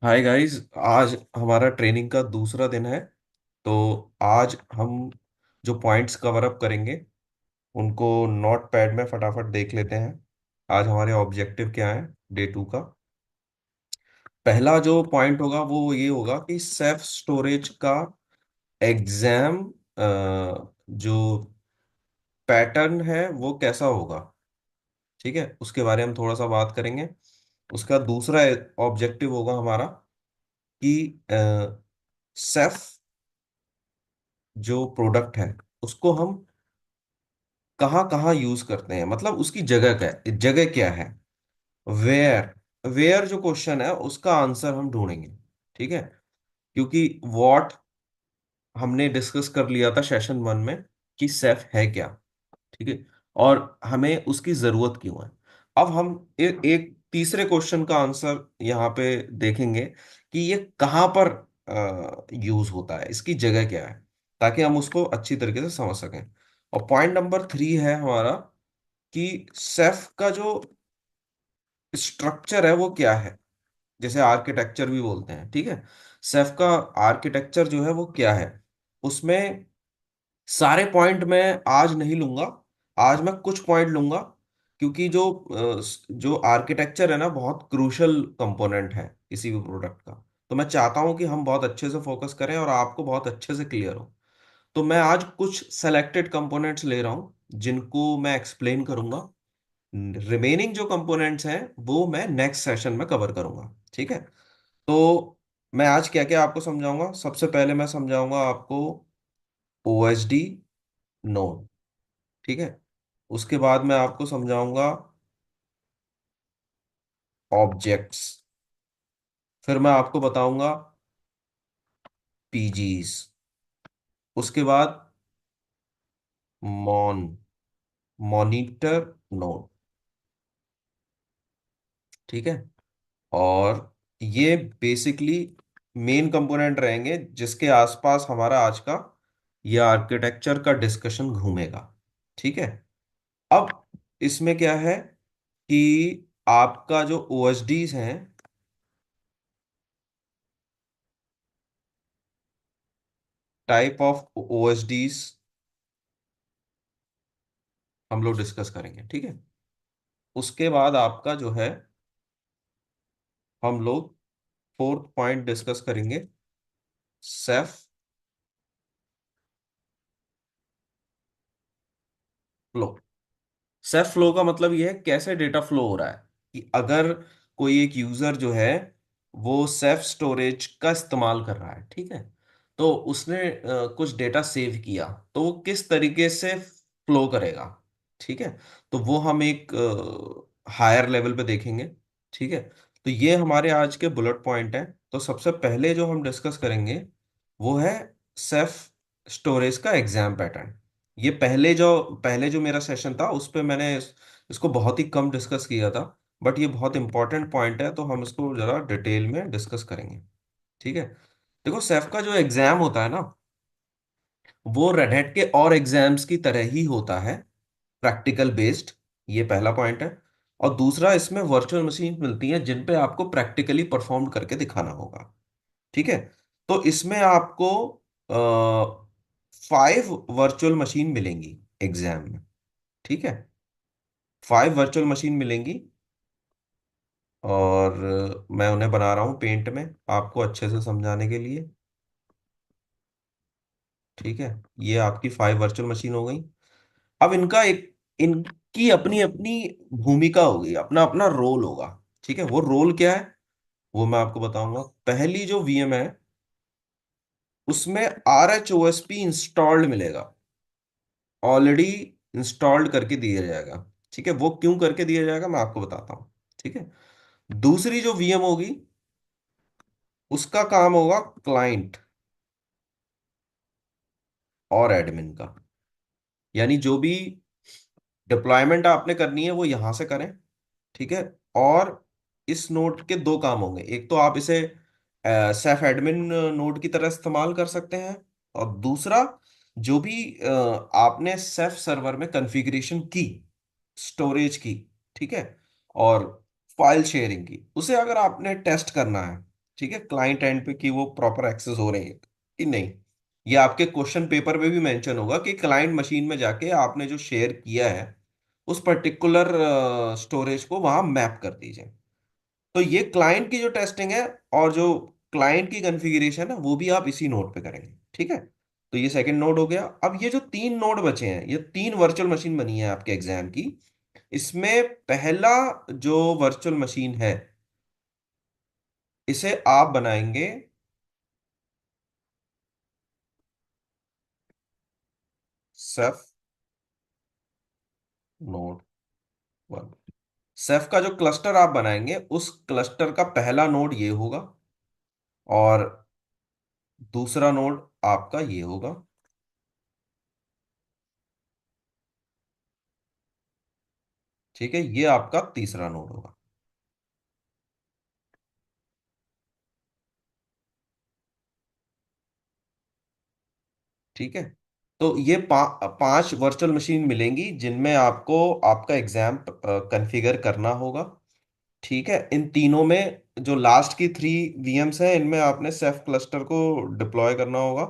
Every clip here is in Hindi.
Hi guys. आज हमारा ट्रेनिंग का दूसरा दिन है। तो आज हम जो पॉइंट्स कवर अप करेंगे उनको नोट पैड में फटाफट देख लेते हैं। आज हमारे ऑब्जेक्टिव क्या है डे 2 का। पहला जो पॉइंट होगा वो ये होगा कि सेल्फ स्टोरेज का एग्जाम जो पैटर्न है वो कैसा होगा। ठीक है, उसके बारे में हम थोड़ा सा बात करेंगे। उसका दूसरा ऑब्जेक्टिव होगा हमारा कि सेफ जो प्रोडक्ट है उसको हम कहाँ कहाँ यूज करते हैं, मतलब उसकी जगह क्या है। वेयर वेयर जो क्वेश्चन है उसका आंसर हम ढूंढेंगे। ठीक है, क्योंकि व्हाट हमने डिस्कस कर लिया था सेशन 1 में कि सेफ है क्या। ठीक है, और हमें उसकी जरूरत क्यों है। अब हम एक तीसरे क्वेश्चन का आंसर यहाँ पे देखेंगे कि ये कहाँ पर यूज होता है, इसकी जगह क्या है, ताकि हम उसको अच्छी तरीके से समझ सकें। और पॉइंट नंबर 3 है हमारा कि सेफ का जो स्ट्रक्चर है वो क्या है, जैसे आर्किटेक्चर भी बोलते हैं। ठीक है, सेफ का आर्किटेक्चर जो है वो क्या है। उसमें सारे पॉइंट मैं आज नहीं लूंगा, आज मैं कुछ पॉइंट लूंगा, क्योंकि जो आर्किटेक्चर है ना बहुत क्रूशल कंपोनेंट है किसी भी प्रोडक्ट का। तो मैं चाहता हूं कि हम बहुत अच्छे से फोकस करें और आपको बहुत अच्छे से क्लियर हो। तो मैं आज कुछ सेलेक्टेड कंपोनेंट्स ले रहा हूं जिनको मैं एक्सप्लेन करूंगा। रिमेनिंग जो कंपोनेंट्स हैं वो मैं नेक्स्ट सेशन में कवर करूंगा। ठीक है, तो मैं आज क्या क्या आपको समझाऊंगा। सबसे पहले मैं समझाऊंगा आपको ओएसडी नोड। ठीक है, उसके बाद मैं आपको समझाऊंगा ऑब्जेक्ट्स। फिर मैं आपको बताऊंगा पीजीज। उसके बाद मॉन मॉनिटर नोड। ठीक है, और ये बेसिकली मेन कंपोनेंट रहेंगे जिसके आसपास हमारा आज का ये आर्किटेक्चर का डिस्कशन घूमेगा। ठीक है, अब इसमें क्या है कि आपका जो ओएसडीज हैं, टाइप ऑफ ओएसडीज हम लोग डिस्कस करेंगे। ठीक है, उसके बाद आपका जो है हम लोग फोर्थ पॉइंट डिस्कस करेंगे, सेफ फ्लो। सेफ फ्लो का मतलब ये है कैसे डेटा फ्लो हो रहा है, कि अगर कोई एक यूजर जो है वो सेफ स्टोरेज का इस्तेमाल कर रहा है। ठीक है, तो उसने कुछ डेटा सेव किया, तो वो किस तरीके से फ्लो करेगा। ठीक है, तो वो हम एक हायर लेवल पे देखेंगे। ठीक है, तो ये हमारे आज के बुलेट पॉइंट हैं। तो सबसे पहले जो हम डिस्कस करेंगे वो है सेफ स्टोरेज का एग्जाम पैटर्न। ये पहले जो मेरा सेशन था उस पे मैंने इसको बहुत ही कम डिस्कस किया था, बट ये बहुत इंपॉर्टेंट पॉइंट है तो हम इसको जरा डिटेल में डिस्कस करेंगे। ठीक है, देखो सेफ का जो एग्जाम होता है ना वो रेड हैट के और एग्जाम्स की तरह ही होता है, प्रैक्टिकल बेस्ड। ये पहला पॉइंट है। और दूसरा, इसमें वर्चुअल मशीन मिलती हैं जिन पे आपको प्रैक्टिकली परफॉर्म करके दिखाना होगा। ठीक है, तो इसमें आपको 5 वर्चुअल मशीन मिलेंगी एग्जाम में। ठीक है, 5 वर्चुअल मशीन मिलेंगी, और मैं उन्हें बना रहा हूँ पेंट में आपको अच्छे से समझाने के लिए। ठीक है, ये आपकी 5 वर्चुअल मशीन हो गई। अब इनकी अपनी अपनी भूमिका होगी, अपना अपना रोल होगा। ठीक है, वो रोल क्या है वो मैं आपको बताऊंगा। पहली जो वीएम है उसमें RHOSP इंस्टॉल्ड मिलेगा, ऑलरेडी इंस्टॉल्ड करके दिया जाएगा। ठीक है, वो क्यों करके दिया जाएगा मैं आपको बताता हूँ। ठीक है, दूसरी जो वीएम होगी उसका काम होगा क्लाइंट और एडमिन का, यानी जो भी डिप्लॉयमेंट आपने करनी है वो यहां से करें। ठीक है, और इस नोड के दो काम होंगे, एक तो आप इसे सेफ एडमिन नोड की तरह इस्तेमाल कर सकते हैं, और दूसरा जो भी आपने सेफ सर्वर में कॉन्फ़िगरेशन की, स्टोरेज की, ठीक है, और फाइल शेयरिंग की, उसे अगर आपने टेस्ट करना है ठीक है, क्लाइंट एंड पे कि वो प्रॉपर एक्सेस हो रही है कि नहीं। ये आपके क्वेश्चन पेपर में भी मेंशन होगा कि क्लाइंट मशीन में जाके आपने जो शेयर किया है उस पर्टिकुलर स्टोरेज को वहां मैप कर दीजिए। तो ये क्लाइंट की जो टेस्टिंग है और जो क्लाइंट की कॉन्फ़िगरेशन है वो भी आप इसी नोड पे करेंगे, ठीक है। तो ये सेकंड नोड हो गया। अब ये जो तीन नोड बचे हैं, ये तीन वर्चुअल मशीन बनी है आपके एग्जाम की। इसमें पहला जो वर्चुअल मशीन है, इसे आप बनाएंगे सेफ नोड वन। सेफ का जो क्लस्टर आप बनाएंगे उस क्लस्टर का पहला नोड ये होगा, और दूसरा नोड आपका ये होगा, ठीक है। ये आपका तीसरा नोड होगा, ठीक है। तो ये पांच वर्चुअल मशीन मिलेंगी जिनमें आपको आपका एग्जाम कॉन्फ़िगर करना होगा, ठीक है। इन तीनों में जो लास्ट की थ्री वीएम्स हैं इनमें आपने सेफ क्लस्टर को डिप्लॉय करना होगा,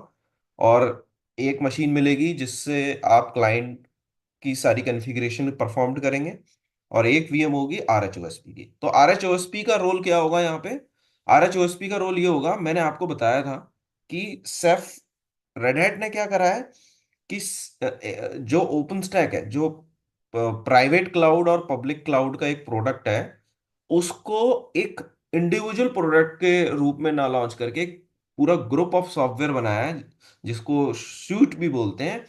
और एक मशीन मिलेगी जिससे आप क्लाइंट की सारी कॉन्फ़िगरेशन परफॉर्म करेंगे, और एक वीएम होगी आरएचओएसपी की। तो आरएचओएसपी का रोल क्या होगा यहाँ पे? आरएचओएसपी का रोल ये होगा, मैंने आपको बताया था कि सेफ रेड हैट ने क्या करा है कि जो ओपन स्टैक है, जो प्राइवेट क्लाउड और पब्लिक क्लाउड का एक प्रोडक्ट है, उसको एक इंडिविजुअल प्रोडक्ट के रूप में ना लॉन्च करके एक पूरा ग्रुप ऑफ सॉफ्टवेयर बनाया है जिसको स्यूट भी बोलते हैं।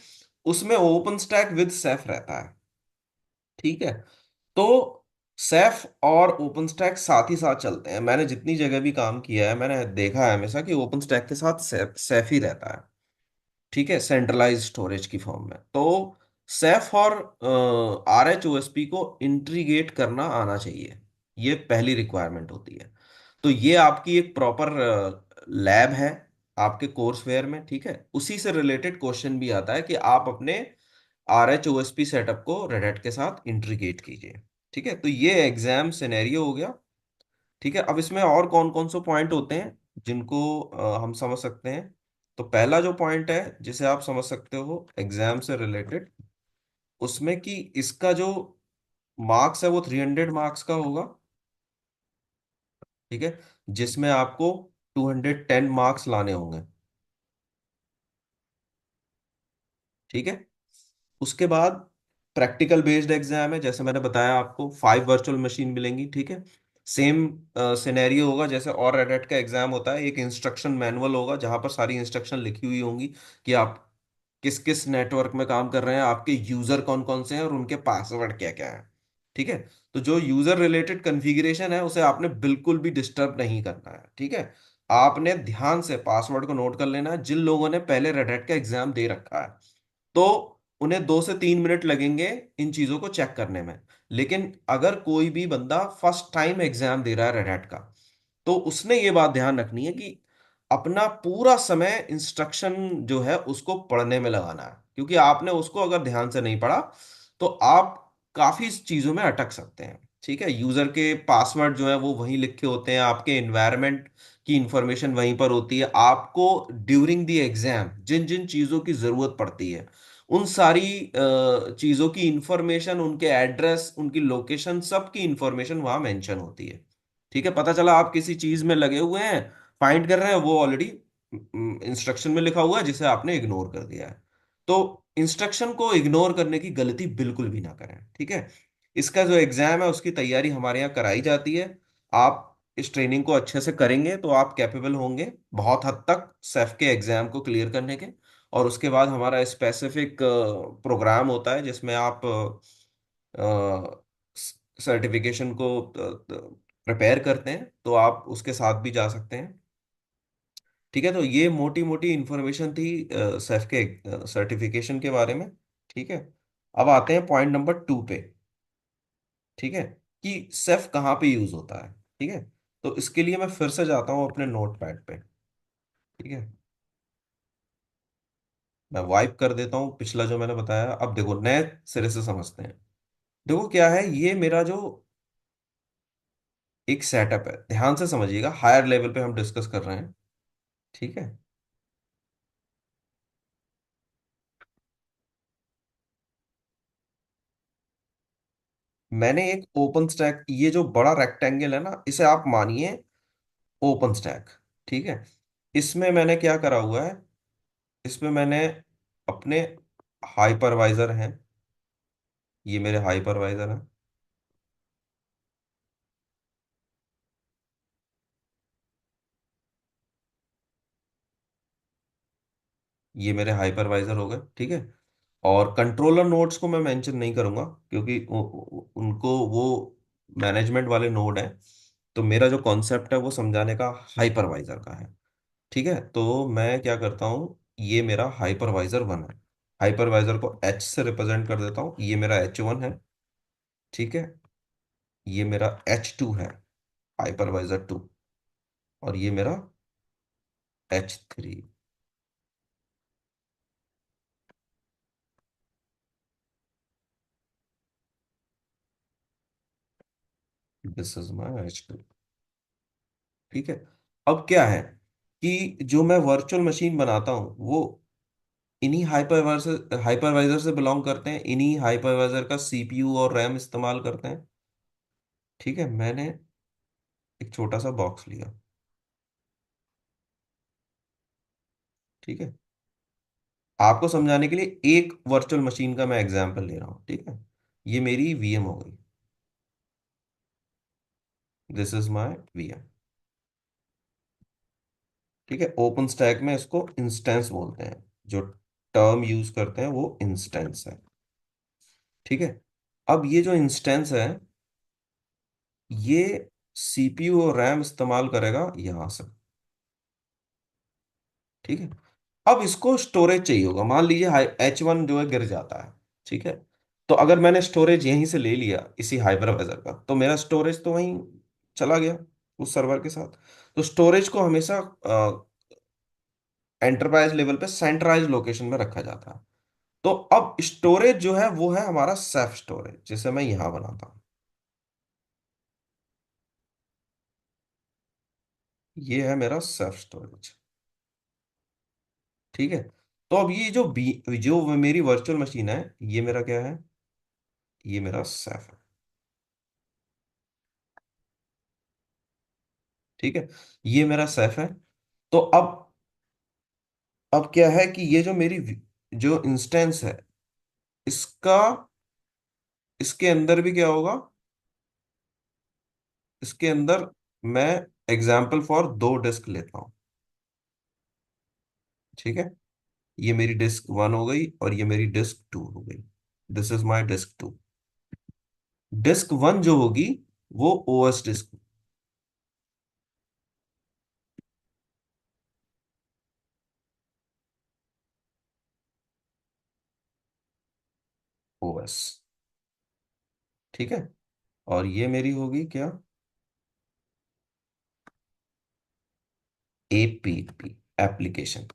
उसमें ओपन स्टैक विद सेफ रहता है, ठीक है। तो सेफ और ओपन स्टैक साथ ही साथ चलते हैं। मैंने जितनी जगह भी काम किया है मैंने देखा है हमेशा कि ओपन स्टैक के साथ सेफ ही रहता है, ठीक है, सेंट्रलाइज स्टोरेज की फॉर्म में। तो सेफ और R H O S P को इंटीग्रेट करना आना चाहिए, ये पहली रिक्वायरमेंट होती है। तो ये आपकी एक प्रॉपर लैब है आपके कोर्स वेयर में, ठीक है। उसी से रिलेटेड क्वेश्चन भी आता है कि आप अपने R H O S P setup को रेड हैट के साथ इंटीग्रेट कीजिए, ठीक है। तो ये एग्जाम सिनेरियो हो गया, ठीक है। अब इसमें और कौन कौन से पॉइंट होते हैं जिनको हम समझ सकते हैं। तो पहला जो पॉइंट है जिसे आप समझ सकते हो एग्जाम से रिलेटेड, उसमें कि इसका जो मार्क्स है वो 300 मार्क्स का होगा, ठीक है, जिसमें आपको 210 मार्क्स लाने होंगे, ठीक है। उसके बाद प्रैक्टिकल बेस्ड एग्जाम है, जैसे मैंने बताया आपको 5 वर्चुअल मशीन मिलेंगी, ठीक है। सेम सिनेरियो होगा जैसे और रेड हैट का एग्जाम होता है, एक इंस्ट्रक्शन मैनुअल होगा जहां पर सारी इंस्ट्रक्शन लिखी हुई होंगी कि आप किस किस नेटवर्क में काम कर रहे हैं, आपके यूजर कौन कौन से हैं और उनके पासवर्ड क्या क्या है, ठीक है। तो जो यूजर रिलेटेड कॉन्फ़िगरेशन है उसे आपने बिल्कुल भी डिस्टर्ब नहीं करना है, ठीक है। आपने ध्यान से पासवर्ड को नोट कर लेना है। जिन लोगों ने पहले रेड हैट का एग्जाम दे रखा है तो उन्हें 2 से 3 मिनट लगेंगे इन चीजों को चेक करने में। लेकिन अगर कोई भी बंदा फर्स्ट टाइम एग्जाम दे रहा है रेड हैट का, तो उसने ये बात ध्यान रखनी है कि अपना पूरा समय इंस्ट्रक्शन जो है उसको पढ़ने में लगाना है, क्योंकि आपने उसको अगर ध्यान से नहीं पढ़ा तो आप काफी चीजों में अटक सकते हैं, ठीक है। यूजर के पासवर्ड जो है वो वहीं लिखे होते हैं, आपके एनवायरनमेंट की इंफॉर्मेशन वहीं पर होती है। आपको ड्यूरिंग द एग्जाम जिन जिन चीजों की जरूरत पड़ती है उन सारी चीजों की इंफॉर्मेशन, उनके एड्रेस, उनकी लोकेशन, सबकी इंफॉर्मेशन वहां मेंशन होती है, ठीक है। पता चला आप किसी चीज में लगे हुए हैं, फाइंड कर रहे हैं, वो ऑलरेडी इंस्ट्रक्शन में लिखा हुआ है जिसे आपने इग्नोर कर दिया है। तो इंस्ट्रक्शन को इग्नोर करने की गलती बिल्कुल भी ना करें, ठीक है। इसका जो एग्जाम है उसकी तैयारी हमारे यहाँ कराई जाती है। आप इस ट्रेनिंग को अच्छे से करेंगे तो आप कैपेबल होंगे बहुत हद तक सेफ के एग्जाम को क्लियर करने के। और उसके बाद हमारा स्पेसिफिक प्रोग्राम होता है जिसमें आप सर्टिफिकेशन को प्रिपेयर करते हैं, तो आप उसके साथ भी जा सकते हैं, ठीक है। तो ये मोटी मोटी इंफॉर्मेशन थी सेफ के सर्टिफिकेशन के बारे में, ठीक है। अब आते हैं पॉइंट नंबर 2 पे, ठीक है, कि सेफ कहाँ पे यूज होता है, ठीक है। तो इसके लिए मैं फिर से जाता हूँ अपने नोट पैड पे, ठीक है। मैं वाइप कर देता हूँ पिछला जो मैंने बताया। अब देखो नए सिरे से समझते हैं। देखो क्या है, ये मेरा जो एक सेटअप है, ध्यान से समझिएगा, हायर लेवल पे हम डिस्कस कर रहे हैं। ठीक है। मैंने एक ओपन स्टैक, ये जो बड़ा रेक्टेंगल है ना, इसे आप मानिए ओपन स्टैक। ठीक है। इसमें मैंने क्या करा हुआ है, इसमें मैंने अपने हाइपरवाइजर हैं, ये मेरे हाइपरवाइजर हैं। ये मेरे हाइपरवाइजर हो गए। ठीक है। और कंट्रोलर नोड्स को मैं मेंशन नहीं करूंगा, क्योंकि उनको वो मैनेजमेंट वाले नोड हैं। तो मेरा जो कॉन्सेप्ट है वो समझाने का हाइपरवाइजर का है। ठीक है। तो मैं क्या करता हूँ, ये मेरा हाइपरवाइजर वन है। हाइपरवाइजर को एच से रिप्रेजेंट कर देता हूँ, ये मेरा एच वन है। ठीक है। ये मेरा एच टू है, हाइपरवाइजर टू। और ये मेरा H three. This is my H two. ठीक है। अब क्या है कि जो मैं वर्चुअल मशीन बनाता हूँ वो इन्हीं हाइपरवाइजर से बिलोंग करते हैं, इन्हीं हाइपरवाइजर का सीपीयू और रैम इस्तेमाल करते हैं। ठीक है। मैंने एक छोटा सा बॉक्स लिया। ठीक है। आपको समझाने के लिए एक वर्चुअल मशीन का मैं एग्जांपल ले रहा हूँ। ठीक है। ये मेरी वीएम हो गई। This is my VM. ठीक है। ओपन स्टैक में इसको इंस्टेंस बोलते हैं, जो टर्म यूज करते हैं वो इंस्टेंस है। ठीक है। अब ये जो इंस्टेंस है, ये सीपीयू और रैम इस्तेमाल करेगा यहां से। ठीक है। अब इसको स्टोरेज चाहिए होगा, मान लीजिए हाई एच वन जो है गिर जाता है। ठीक है। तो अगर मैंने स्टोरेज यहीं से ले लिया इसी हाइपरवाइजर का, तो मेरा स्टोरेज तो वहीं चला गया उस सर्वर के साथ। तो स्टोरेज को हमेशा एंटरप्राइज लेवल पे सेंट्रलाइज लोकेशन में रखा जाता है। तो अब स्टोरेज जो है वो है हमारा सेल्फ स्टोरेज, जिसे मैं यहां बनाता हूं। ये है मेरा सेल्फ स्टोरेज। ठीक है। तो अब ये जो मेरी वर्चुअल मशीन है, ये मेरा क्या है, ये मेरा सेफ है। ठीक है। ये मेरा सेफ है। तो अब क्या है कि ये जो मेरी जो इंस्टेंस है, इसका इसके अंदर भी क्या होगा, इसके अंदर मैं एग्जाम्पल फॉर दो डिस्क लेता हूं। ठीक है। ये मेरी डिस्क वन हो गई और ये मेरी डिस्क टू हो गई। This is my disk two. Disk one जो होगी वो ओएस डिस्क, ओएस। ठीक है। और ये मेरी होगी क्या, एपीपी, एप्लीकेशन।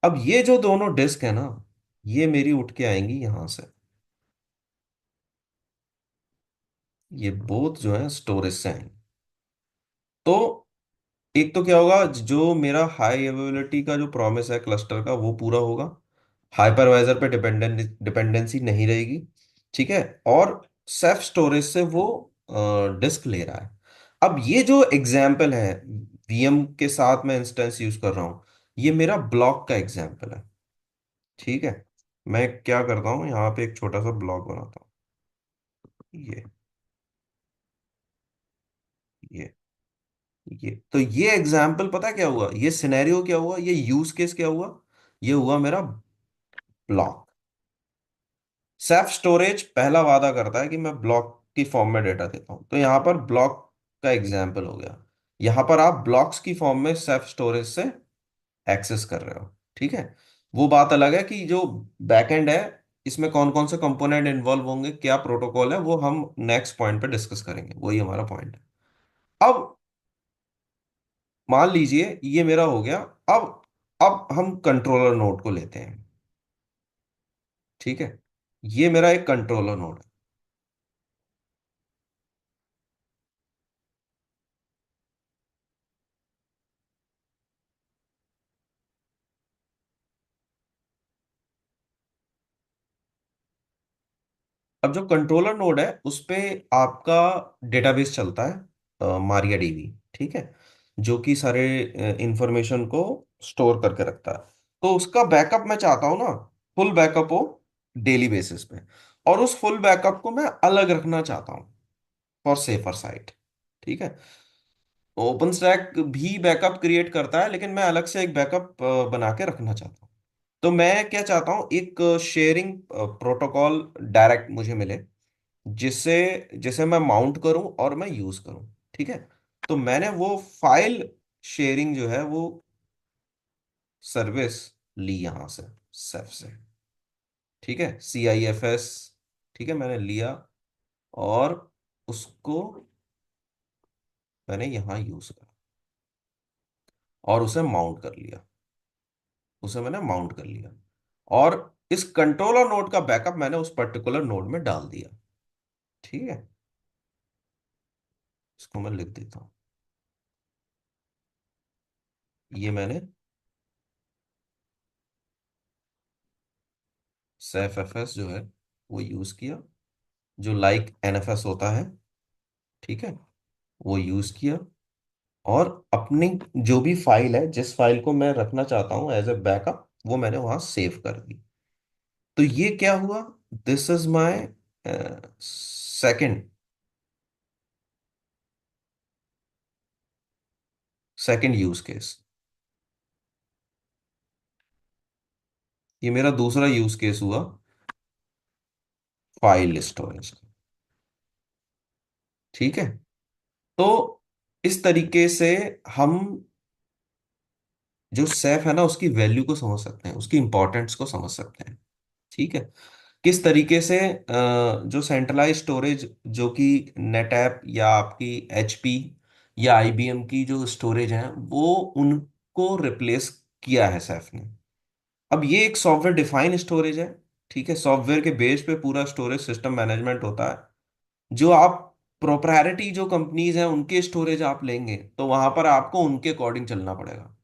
अब ये जो दोनों डिस्क है ना, ये मेरी उठ के आएंगी यहां से। ये बोथ जो है स्टोरेज से आएंगे। तो एक तो क्या होगा, जो मेरा हाई अवेलेबिलिटी का जो प्रॉमिस है क्लस्टर का वो पूरा होगा, हाइपरवाइजर पे डिपेंडेंसी नहीं रहेगी। ठीक है। और सेल्फ स्टोरेज से वो डिस्क ले रहा है। अब ये जो एग्जाम्पल है, वीएम के साथ मैं इंस्टेंस यूज कर रहा हूं, ये मेरा ब्लॉक का एग्जाम्पल है। ठीक है। मैं क्या करता हूँ, यहाँ पे एक छोटा सा ब्लॉक बनाता हूँ। ये ये ये तो ये एग्जाम्पल पता है क्या हुआ, ये सिनेरियो क्या हुआ, ये यूज केस क्या हुआ, ये हुआ मेरा ब्लॉक। सेल्फ स्टोरेज पहला वादा करता है कि मैं ब्लॉक की फॉर्म में डेटा देता हूं, तो यहां पर ब्लॉक का एग्जाम्पल हो गया। यहां पर आप ब्लॉक्स की फॉर्म में सेल्फ स्टोरेज से एक्सेस कर रहे हो। ठीक है। वो बात अलग है कि जो बैकएंड है, इसमें कौन कौन से कंपोनेंट इन्वॉल्व होंगे, क्या प्रोटोकॉल है, वो हम नेक्स्ट पॉइंट पे डिस्कस करेंगे, वही हमारा पॉइंट है। अब मान लीजिए ये मेरा हो गया। अब हम कंट्रोलर नोड को लेते हैं। ठीक है। ये मेरा एक कंट्रोलर नोड है। अब जो कंट्रोलर नोड है उस पे आपका डेटाबेस चलता है, मारिया डीबी, ठीक है, जो कि सारे इंफॉर्मेशन को स्टोर करके रखता है। तो उसका बैकअप मैं चाहता हूँ ना, फुल बैकअप हो डेली बेसिस पे, और उस फुल बैकअप को मैं अलग रखना चाहता हूँ फॉर सेफर साइट, ठीक है। ओपन स्टैक भी बैकअप क्रिएट करता है, लेकिन मैं अलग से एक बैकअप बना के रखना चाहता हूँ। तो मैं क्या चाहता हूँ, एक शेयरिंग प्रोटोकॉल डायरेक्ट मुझे मिले, जिससे जिसे मैं माउंट करूं और मैं यूज करूं, ठीक है। तो मैंने वो फाइल शेयरिंग जो है वो सर्विस ली यहां से, सेफ से, ठीक है, CIFS, ठीक है, मैंने लिया और उसको मैंने यहां यूज करा और उसे माउंट कर लिया, उसे मैंने माउंट कर लिया। और इस कंट्रोलर नोड का बैकअप मैंने उस पर्टिकुलर नोड में डाल दिया, ठीक है। इसको मैं लिख देता हूं, ये मैंने सेफ एफएस जो है वो यूज किया, जो लाइक NFS होता है, ठीक है, वो यूज किया। और अपनी जो भी फाइल है, जिस फाइल को मैं रखना चाहता हूँ एज ए बैकअप, वो मैंने वहां सेव कर दी। तो ये क्या हुआ, this is my second second use case. ये मेरा दूसरा यूज केस हुआ फाइल स्टोरेज, ठीक है। तो इस तरीके से हम जो सेफ है ना उसकी वैल्यू को समझ सकते हैं, उसकी इंपॉर्टेंस को समझ सकते हैं, ठीक है। किस तरीके से जो सेंट्रलाइज स्टोरेज, जो कि नेटैप या आपकी HP या IBM की जो स्टोरेज है, वो उनको रिप्लेस किया है सैफ ने। अब ये एक सॉफ्टवेयर डिफाइंड स्टोरेज है, ठीक है, सॉफ्टवेयर के बेस पे पूरा स्टोरेज सिस्टम मैनेजमेंट होता है। जो आप प्रोप्राइटरी जो कंपनीज हैं उनके स्टोरेज आप लेंगे तो वहां पर आपको उनके अकॉर्डिंग चलना पड़ेगा।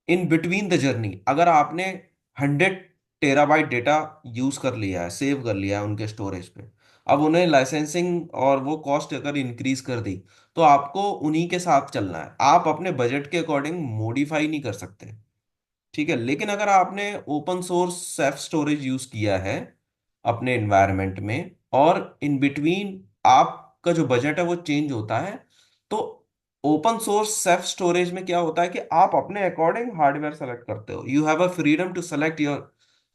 इन बिटवीन द जर्नी अगर आपने 100 टेराबाइट डेटा यूज कर लिया है, सेव कर लिया है उनके स्टोरेज पे, अब उन्हें लाइसेंसिंग और वो कॉस्ट अगर इंक्रीज कर दी, तो आपको उन्हीं के साथ चलना है, आप अपने बजट के अकॉर्डिंग मॉडिफाई नहीं कर सकते, ठीक है। लेकिन अगर आपने open source self storage use किया है अपने एनवायरनमेंट में, और इन बिटवीन आपका जो बजट है वो चेंज होता है, तो ओपन सोर्स सेल्फ स्टोरेज में क्या होता है कि आप अपने अकॉर्डिंग हार्डवेयर सेलेक्ट करते हो, you have a freedom to select your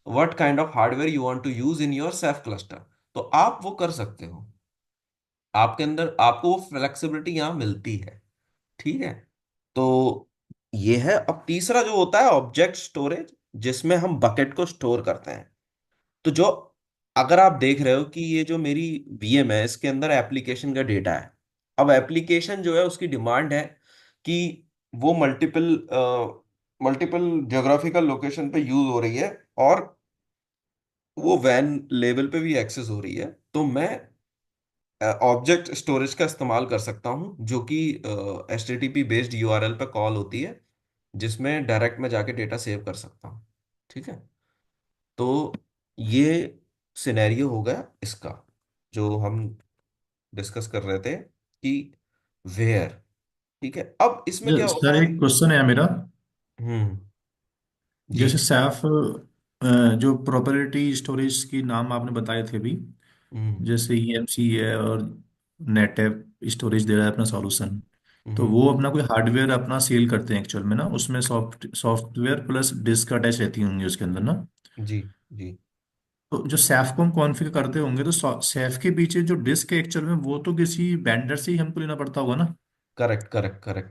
what kind of hardware you want to use in your Ceph cluster. तो आप वो कर सकते हो, आपके अंदर आपको वो फ्लेक्सिबिलिटी यहाँ मिलती है, ठीक है। तो ये है। अब तीसरा जो होता है ऑब्जेक्ट स्टोरेज, जिसमें हम बकेट को स्टोर करते हैं। तो जो अगर आप देख रहे हो कि ये जो मेरी VM है इसके अंदर एप्लीकेशन का डेटा है, अब एप्लीकेशन जो है उसकी डिमांड है कि वो मल्टीपल मल्टीपल ज्योग्राफिकल लोकेशन पे यूज हो रही है, और वो वैन लेवल पे भी एक्सेस हो रही है। तो मैं ऑब्जेक्ट स्टोरेज का इस्तेमाल कर सकता हूँ, जो कि HTTP बेस्ड URL पे कॉल होती है, जिसमें डायरेक्ट में जाके डेटा सेव कर सकता हूँ, ठीक है। तो ये सिनेरियो हो गया इसका, जो हम डिस्कस कर रहे थे कि वेयर, ठीक है। अब इसमें क्या सर होता है। एक क्वेश्चन है मेरा। हम्म। जी। जैसे सैफ जो प्रॉपर्टी स्टोरेज की नाम आपने बताए थे अभी, हम्म। जैसे EMC है और नेटैप स्टोरेज दे रहा है अपना सॉल्यूशन, तो हम्म। वो अपना कोई हार्डवेयर अपना सेल करते हैं एक्चुअल में ना, उसमें सॉफ्टवेयर प्लस डिस्क अटैच रहती होंगी उसके अंदर ना। जी। जी। तो जो सैफ को हम कॉन्फ़िगर करते होंगे तो सैफ के पीछे जो डिस्क है एक्चुअल में वो तो किसी वेंडर से ही हमको लेना पड़ता होगा ना। Correct, correct, correct.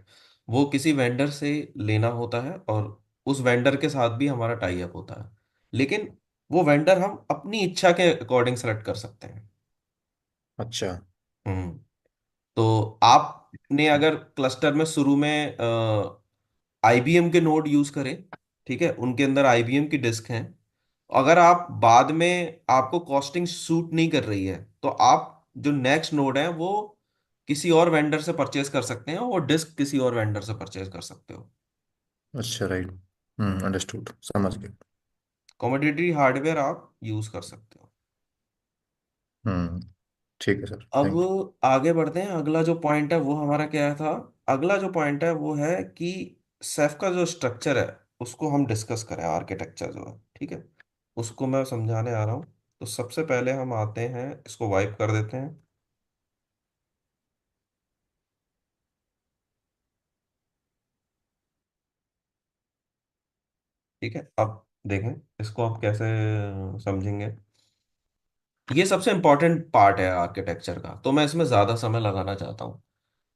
वो किसी वेंडर से लेना होता है, और उस वेंडर के साथ भी हमारा टाई अप होता है, लेकिन वो वेंडर हम अपनी इच्छा के अकॉर्डिंग सेलेक्ट कर सकते हैं। अच्छा। हम्म। तो आपने अगर क्लस्टर में शुरू में IBM के नोड यूज करें, ठीक है, उनके अंदर IBM की डिस्क हैं, अगर आप बाद में आपको कॉस्टिंग सूट नहीं कर रही है, तो आप जो नेक्स्ट नोड है वो किसी और वेंडर से परचेज कर सकते हैं, और डिस्क किसी और वेंडर से परचेज कर सकते हो। अच्छा, राइट। अंडरस्टूड, समझ गया। कमोडिटी हार्डवेयर आप यूज कर सकते हो। ठीक है सर, अब थैंक यू। आगे बढ़ते हैं। अगला जो पॉइंट है वो हमारा क्या था? अगला जो पॉइंट है वो है कि सेफ का जो स्ट्रक्चर है उसको हम डिस्कस करें, आर्किटेक्चर जो है, ठीक है, उसको मैं समझाने आ रहा हूँ। तो सबसे पहले हम आते हैं, इसको वाइप कर देते हैं। ठीक है, अब देखें इसको आप कैसे समझेंगे। ये सबसे इंपॉर्टेंट पार्ट है आर्किटेक्चर का, तो मैं इसमें ज्यादा समय लगाना चाहता हूँ।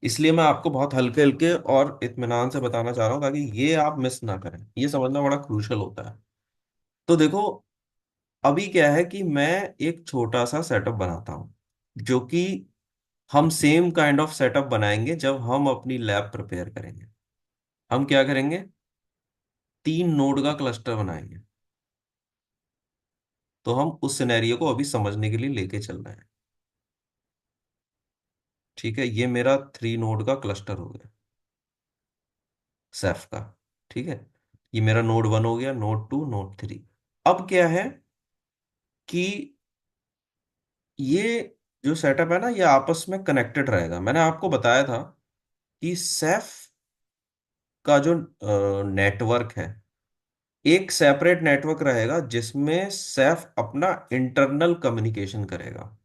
इसलिए मैं आपको बहुत हल्के हल्के और इत्मीनान से बताना चाह रहा हूँ, ताकि ये आप मिस ना करें। ये समझना बड़ा क्रूशल होता है। तो देखो, अभी क्या है कि मैं एक छोटा सा सेटअप बनाता हूँ, जो कि हम सेम काइंड ऑफ सेटअप बनाएंगे जब हम अपनी लैब प्रिपेयर करेंगे। हम क्या करेंगे? 3 नोड का क्लस्टर बनाएंगे। तो हम उस सिनेरियो को अभी समझने के लिए लेके चल रहे हैं। ठीक है, ये मेरा 3 नोड का क्लस्टर हो गया, सेफ का। ठीक है, ये मेरा नोड 1 हो गया, नोड 2, नोड 3। अब क्या है कि ये जो सेटअप है ना, ये आपस में कनेक्टेड रहेगा। मैंने आपको बताया था कि सेफ का जो नेटवर्क है, एक सेपरेट नेटवर्क रहेगा जिसमें सेफ अपना इंटरनल कम्युनिकेशन करेगा।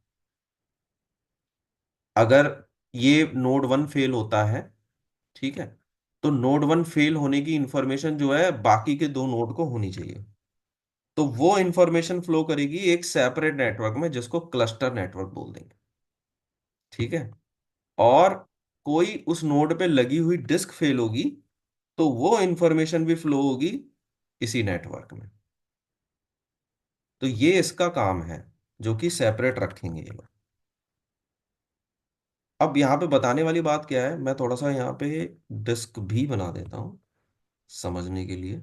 अगर ये नोड 1 फेल होता है, ठीक है, तो नोड 1 फेल होने की इंफॉर्मेशन जो है बाकी के 2 नोड को होनी चाहिए। तो वो इंफॉर्मेशन फ्लो करेगी एक सेपरेट नेटवर्क में, जिसको क्लस्टर नेटवर्क बोल देंगे। ठीक है, और कोई उस नोड पे लगी हुई डिस्क फेल होगी, तो वो इंफॉर्मेशन भी फ्लो होगी इसी नेटवर्क में। तो ये इसका काम है, जो कि सेपरेट रखेंगे ये लोग। अब यहाँ पे बताने वाली बात क्या है, मैं थोड़ा सा यहाँ पे डिस्क भी बना देता हूँ समझने के लिए।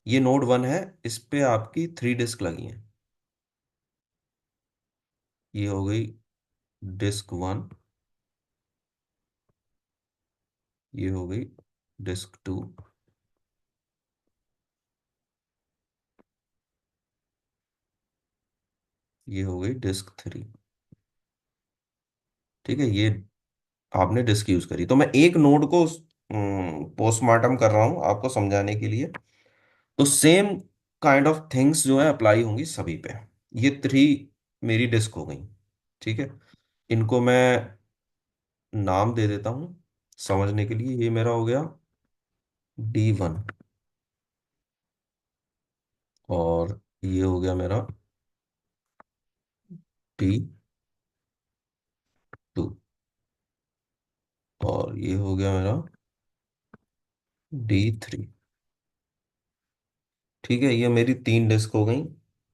ये नोड 1 है, इस पे आपकी 3 डिस्क लगी हैं। ये हो गई डिस्क 1, ये हो गई डिस्क 2, ये हो गई डिस्क 3। ठीक है, ये आपने डिस्क यूज करी, तो मैं एक नोड को पोस्टमार्टम कर रहा हूं आपको समझाने के लिए। तो सेम काइंड ऑफ थिंग्स जो है अप्लाई होंगी सभी पे। ये 3 मेरी डिस्क हो गई। ठीक है, इनको मैं नाम दे देता हूं समझने के लिए। ये मेरा हो गया D1, और ये हो गया मेरा D2, और ये हो गया मेरा D3। ठीक है, ये मेरी 3 डिस्क हो गई।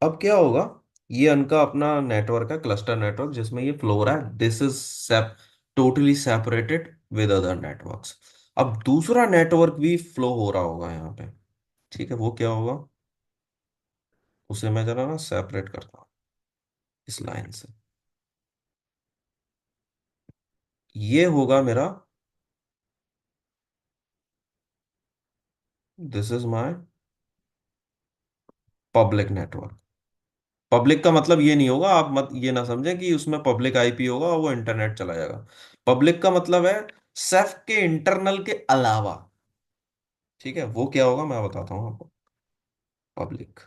अब क्या होगा? ये उनका अपना नेटवर्क है, क्लस्टर नेटवर्क, जिसमें ये फ्लो हो रहा है। This is totally separated with other networks. अब दूसरा नेटवर्क भी फ्लो हो रहा होगा यहाँ पे। ठीक है, वो क्या होगा? उसे मैं जरा ना सेपरेट करता हूँ इस लाइन से। ये होगा मेरा, this is my public network. Public का मतलब ये नहीं होगा, आप मत ये ना समझें कि उसमें पब्लिक आईपी होगा और वो इंटरनेट चला जाएगा। पब्लिक का मतलब है सेफ के इंटरनल के अलावा। ठीक है, वो क्या होगा मैं बताता हूँ आपको। पब्लिक,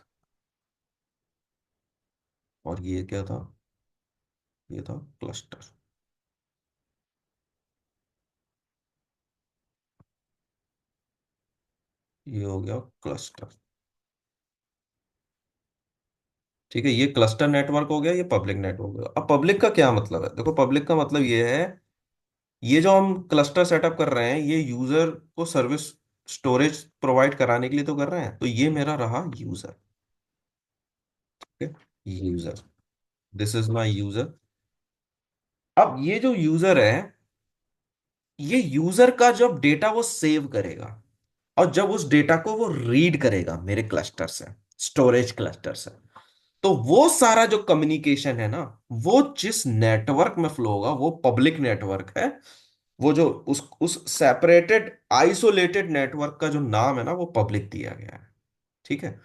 और ये क्या था? ये था क्लस्टर। ये हो गया क्लस्टर। ठीक है, ये क्लस्टर नेटवर्क हो गया, ये पब्लिक नेटवर्क हो गया। अब पब्लिक का क्या मतलब है? देखो, पब्लिक का मतलब ये है, ये जो हम क्लस्टर सेटअप कर रहे हैं, ये यूजर को सर्विस स्टोरेज प्रोवाइड कराने के लिए तो कर रहे हैं। तो ये मेरा रहा user. User, this is my user. अब ये जो यूजर है, ये यूजर का जब डेटा वो सेव करेगा, और जब उस डेटा को वो रीड करेगा मेरे क्लस्टर से, स्टोरेज क्लस्टर से, तो वो सारा जो कम्युनिकेशन है ना, वो जिस नेटवर्क में फ्लो होगा वो पब्लिक नेटवर्क है। वो जो उस सेपरेटेड आइसोलेटेड नेटवर्क का जो नाम है ना, वो पब्लिक दिया गया है। ठीक है,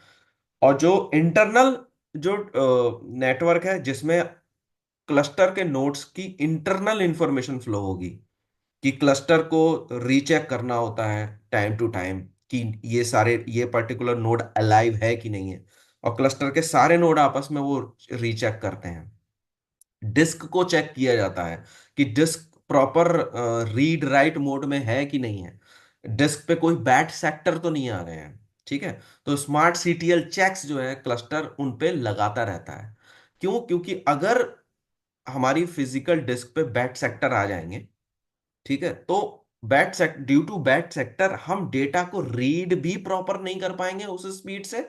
और जो इंटरनल जो नेटवर्क है, जिसमें क्लस्टर के नोड्स की इंटरनल इंफॉर्मेशन फ्लो होगी, कि क्लस्टर को रीचेक करना होता है टाइम टू टाइम कि ये पर्टिकुलर नोड अलाइव है कि नहीं है, और क्लस्टर के सारे नोड आपस में वो रीचेक करते हैं। डिस्क को चेक किया जाता है कि disk proper read write mode में है कि नहीं है, डिस्क पे कोई बैड सेक्टर तो नहीं आ रहे हैं। ठीक है। तो स्मार्ट सीटीएल चेक्स जो है क्लस्टर उन पे लगाता रहता है। क्यों? क्योंकि अगर हमारी फिजिकल डिस्क पे बैड सेक्टर आ जाएंगे, ठीक है, तो bad sector, due to bad sector हम डेटा को रीड भी प्रॉपर नहीं कर पाएंगे उस स्पीड से,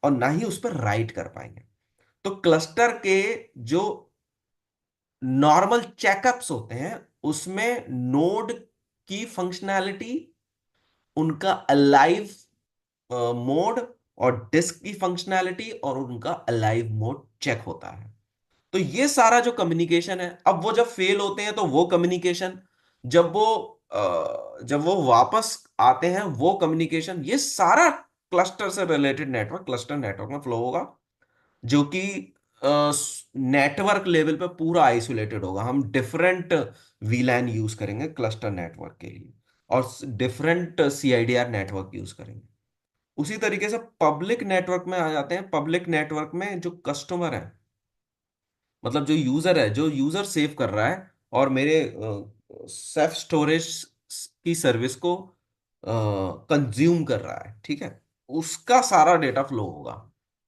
और ना ही उस पर राइट कर पाएंगे। तो क्लस्टर के जो नॉर्मल चेकअप्स होते हैं उसमें नोड की फंक्शनैलिटी, उनका अलाइव मोड, और डिस्क की फंक्शनैलिटी और उनका अलाइव मोड चेक होता है। तो ये सारा जो कम्युनिकेशन है, अब वो जब फेल होते हैं तो वो कम्युनिकेशन, जब वो वापस आते हैं वो कम्युनिकेशन, ये सारा क्लस्टर से रिलेटेड नेटवर्क, क्लस्टर नेटवर्क में फ्लो होगा, जो कि नेटवर्क लेवल पे पूरा आइसोलेटेड होगा। हम डिफरेंट वीलैन यूज करेंगे क्लस्टर नेटवर्क के लिए, और डिफरेंट सीआईडीआर नेटवर्क यूज करेंगे। उसी तरीके से पब्लिक नेटवर्क में आ जाते हैं। पब्लिक नेटवर्क में जो कस्टमर है, मतलब जो यूजर है, जो यूजर सेव कर रहा है और मेरे सेल्फ स्टोरेज की सर्विस को कंज्यूम कर रहा है, ठीक है, उसका सारा डेटा फ्लो होगा।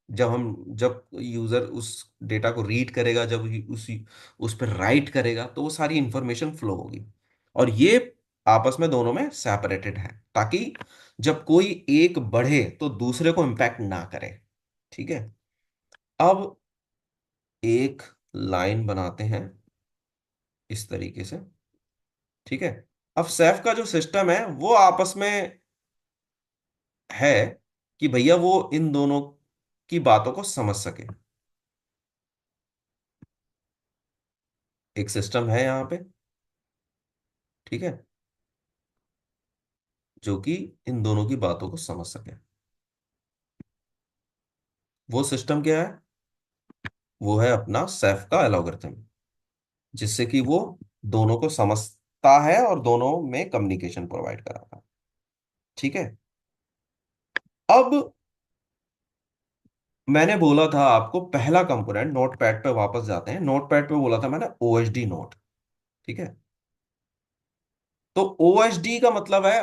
जब यूजर उस डेटा को रीड करेगा, जब उस पर राइट करेगा, तो वो सारी इंफॉर्मेशन फ्लो होगी। और ये आपस में दोनों में सेपरेटेड है, ताकि जब कोई एक बढ़े तो दूसरे को इम्पैक्ट ना करे। ठीक है। अब एक लाइन बनाते हैं इस तरीके से। ठीक है। अब सैफ का जो सिस्टम है वो आपस में है कि भैया वो इन दोनों की बातों को समझ सके। एक सिस्टम है यहाँ पे, ठीक है, जो कि इन दोनों की बातों को समझ सके। वो सिस्टम क्या है? वो है अपना सैफ का एल्गोरिथम, जिससे कि वो दोनों को समझता है और दोनों में कम्युनिकेशन प्रोवाइड कराता है। ठीक है। अब मैंने बोला था आपको, पहला कंपोनेंट नोटपैड पे वापस जाते हैं। नोटपैड पे बोला था मैंने ओएसडी नोट। ठीक है। तो ओएसडी का मतलब है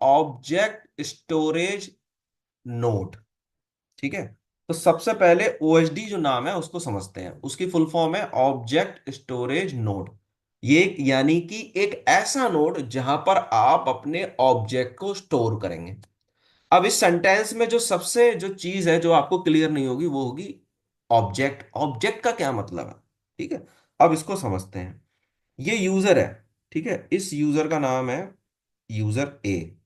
ऑब्जेक्ट स्टोरेज नोड। ठीक है। तो सबसे पहले ओएसडी जो नाम है उसको समझते हैं। उसकी फुल फॉर्म है ऑब्जेक्ट स्टोरेज नोड। ये यानी कि एक ऐसा नोड जहां पर आप अपने ऑब्जेक्ट को स्टोर करेंगे। अब इस सेंटेंस में जो सबसे जो चीज है जो आपको क्लियर नहीं होगी वो होगी ऑब्जेक्ट। ऑब्जेक्ट का क्या मतलब है? ठीक है। अब इसको समझते हैं। ये यूजर है, ठीक है, इस यूजर का नाम है यूजर ए।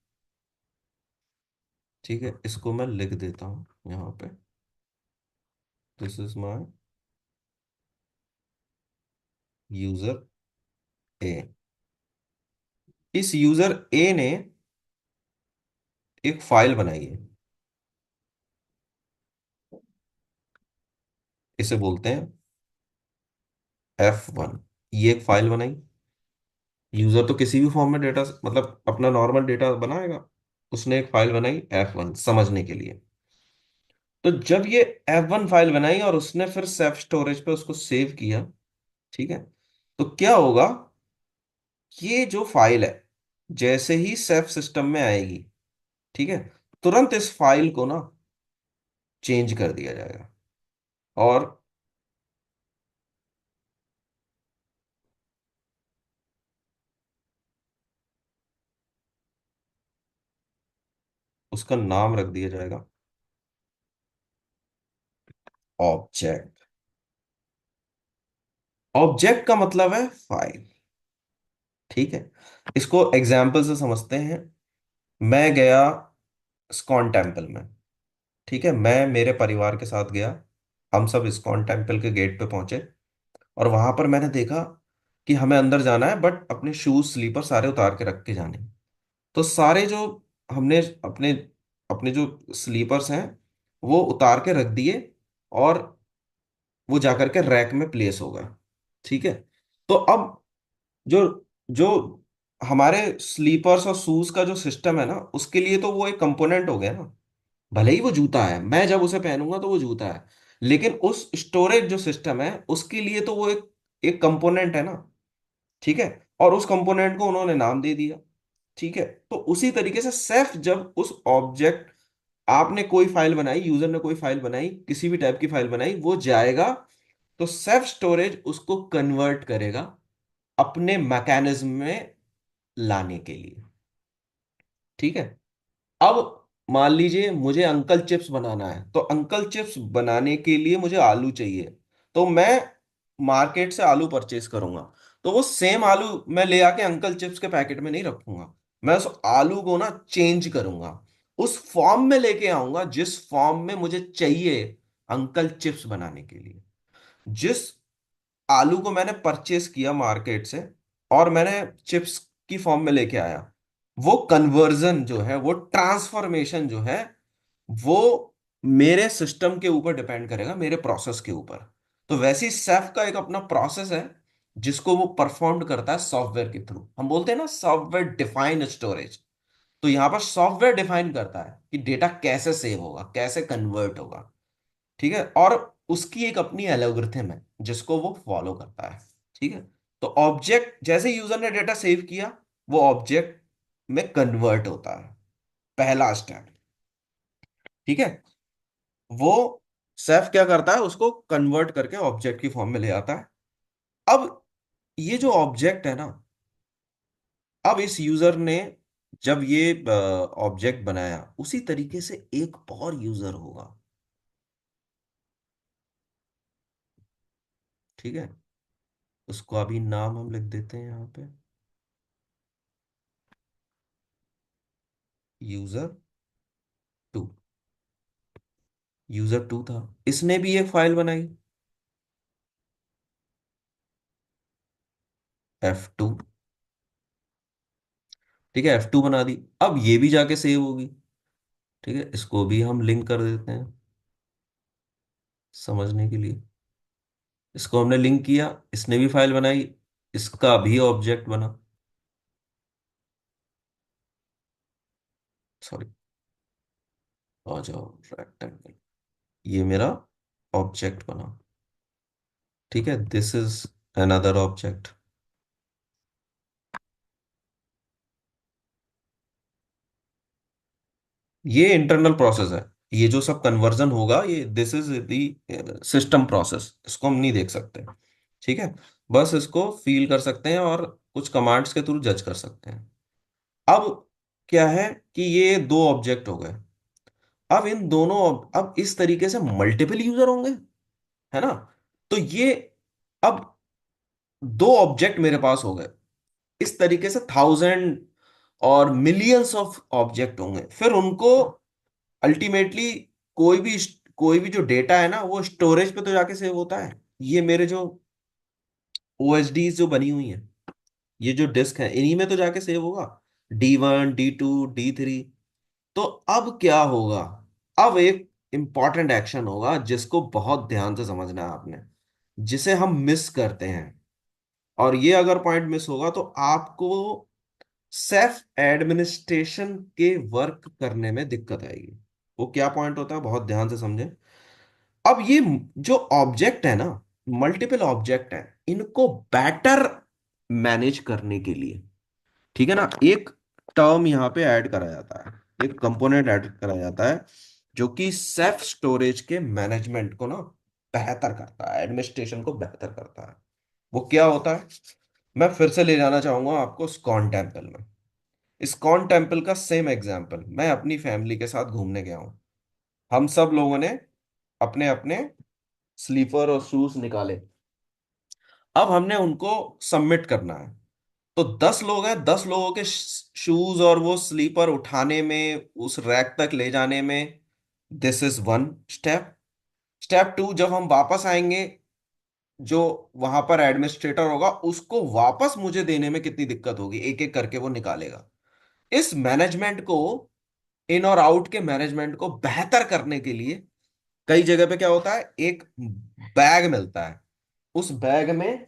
ठीक है, इसको मैं लिख देता हूं यहां पे। दिस इज माय यूजर ए। इस यूजर ए ने एक फाइल बनाई है, इसे बोलते हैं F1। ये एक फाइल बनाई। यूजर तो किसी भी फॉर्म में डेटा, मतलब अपना नॉर्मल डेटा बनाएगा, उसने एक फाइल बनाई F1 समझने के लिए। तो जब ये F1 फाइल बनाई और उसने फिर सेल्फ स्टोरेज पे उसको सेव किया, ठीक है, तो क्या होगा? ये जो फाइल है जैसे ही सेफ सिस्टम में आएगी, ठीक है, तुरंत इस फाइल को ना चेंज कर दिया जाएगा, और उसका नाम रख दिया जाएगा ऑब्जेक्ट। ऑब्जेक्ट का मतलब है फाइल। ठीक है। इसको एग्जाम्पल से समझते हैं। मैं गया इस्कॉन टेम्पल में। ठीक है, मैं मेरे परिवार के साथ गया। हम सब इस्कॉन टेम्पल के गेट पे पहुंचे, और वहां पर मैंने देखा कि हमें अंदर जाना है, बट अपने शूज स्लीपर सारे उतार के रख के जाने हैं। तो सारे जो हमने अपने अपने जो स्लीपर्स हैं वो उतार के रख दिए, और वो जाकर के रैक में प्लेस हो गए। ठीक है। तो अब जो जो हमारे स्लीपर्स और शूज का जो सिस्टम है ना, उसके लिए तो वो एक कंपोनेंट हो गया ना। भले ही वो जूता है, मैं जब उसे पहनूंगा तो वो जूता है, लेकिन उस स्टोरेज जो सिस्टम है उसके लिए तो वो एक एक कंपोनेंट है ना। ठीक है। और उस कंपोनेंट को उन्होंने नाम दे दिया। ठीक है। तो उसी तरीके से सेफ, जब उस ऑब्जेक्ट, आपने कोई फाइल बनाई, यूजर ने कोई फाइल बनाई, किसी भी टाइप की फाइल बनाई, वो जाएगा तो सेल्फ स्टोरेज उसको कन्वर्ट करेगा अपने मैकेनिज्म में लाने के लिए। ठीक है। अब मान लीजिए मुझे अंकल चिप्स बनाना है, तो अंकल चिप्स बनाने के लिए मुझे आलू चाहिए। तो मैं मार्केट से आलू परचेस करूंगा। तो वो सेम आलू मैं ले आके अंकल चिप्स के पैकेट में नहीं रखूंगा। मैं उस आलू को ना चेंज करूंगा, उस फॉर्म में लेके आऊंगा जिस फॉर्म में मुझे चाहिए अंकल चिप्स बनाने के लिए। जिस आलू को मैंने परचेस किया मार्केट से और मैंने चिप्स की फॉर्म में लेके आया, वो कन्वर्जन जो है, वो ट्रांसफॉर्मेशन जो है, वो मेरे सिस्टम के ऊपर डिपेंड करेगा, मेरे प्रोसेस के ऊपर। तो वैसे ही सेफ का एक अपना प्रोसेस है जिसको वो परफॉर्म करता है सॉफ्टवेयर के थ्रू। हम बोलते हैं ना सॉफ्टवेयर डिफाइंड स्टोरेज। तो यहां पर सॉफ्टवेयर डिफाइन करता है कि डेटा कैसे सेव होगा, कैसे कन्वर्ट होगा। ठीक है। और उसकी एक अपनी एल्गोरिथम है जिसको वो फॉलो करता है। ठीक है। तो ऑब्जेक्ट जैसे यूजर ने डेटा सेव किया, वो ऑब्जेक्ट में कन्वर्ट होता है, पहला स्टेप। ठीक है। वो सेफ क्या करता है, उसको कन्वर्ट करके ऑब्जेक्ट की फॉर्म में ले आता है। अब ये जो ऑब्जेक्ट है ना, अब इस यूजर ने जब ये ऑब्जेक्ट बनाया, उसी तरीके से एक और यूजर होगा। ठीक है। उसको अभी नाम हम लिख देते हैं यहाँ पे, यूजर टू। यूजर टू था, इसने भी एक फाइल बनाई, F2। ठीक है, F2 बना दी। अब ये भी जाके सेव होगी। ठीक है, इसको भी हम लिंक कर देते हैं समझने के लिए। इसको हमने लिंक किया, इसने भी फाइल बनाई, इसका भी ऑब्जेक्ट बना। सॉरी, आ जाओ, रेक्टेंगल। ये मेरा ऑब्जेक्ट बना। ठीक है, दिस इज अनदर ऑब्जेक्ट। ये इंटरनल प्रोसेस है। ये जो सब कन्वर्जन होगा, ये this is the system process, इसको हम नहीं देख सकते। ठीक है। बस इसको फील कर सकते हैं और कुछ कमांड्स के थ्रू जज कर सकते हैं। अब क्या है कि ये दो ऑब्जेक्ट हो गए। अब इन दोनों, अब इस तरीके से मल्टीपल यूजर होंगे, है ना। तो ये, अब दो ऑब्जेक्ट मेरे पास हो गए। इस तरीके से थाउजेंड और मिलियंस ऑफ ऑब्जेक्ट होंगे, फिर उनको अल्टीमेटली कोई भी जो डेटा है ना, वो स्टोरेज पे तो जाके सेव होता है। ये मेरे जो ओएसडी जो बनी हुई है, ये जो डिस्क है, इन्हीं में तो जाके सेव होगा, D1 D2 D3। तो अब क्या होगा, अब एक इंपॉर्टेंट एक्शन होगा जिसको बहुत ध्यान से समझना है आपने, जिसे हम मिस करते हैं। और ये अगर पॉइंट मिस होगा तो आपको सेल्फ एडमिनिस्ट्रेशन के वर्क करने में दिक्कत आएगी। वो क्या पॉइंट होता है, बहुत ध्यान से समझें। अब ये जो ऑब्जेक्ट है ना, मल्टीपल ऑब्जेक्ट है, इनको बेटर मैनेज करने के लिए, ठीक है ना, एक टर्म यहां पे ऐड करा जाता है, एक कंपोनेंट ऐड करा जाता है जो कि सेल्फ स्टोरेज के मैनेजमेंट को ना बेहतर करता है, एडमिनिस्ट्रेशन को बेहतर करता है। वो क्या होता है, मैं फिर से ले जाना चाहूंगा आपको स्कॉन टेम्पल में। इस्कॉन टेम्पल का सेम एग्जाम्पल, मैं अपनी फैमिली के साथ घूमने गया हूँ। हम सब लोगों ने अपने अपने स्लीपर और शूज निकाले। अब हमने उनको सबमिट करना है। तो 10 लोग हैं, 10 लोगों के शूज और वो स्लीपर उठाने में, उस रैक तक ले जाने में, this is one step. Step two, जब हम वापस आएंगे, जो वहां पर एडमिनिस्ट्रेटर होगा उसको वापस मुझे देने में कितनी दिक्कत होगी, एक एक करके वो निकालेगा। इस मैनेजमेंट को, इन और आउट के मैनेजमेंट को बेहतर करने के लिए कई जगह पे क्या होता है, एक बैग मिलता है। उस बैग में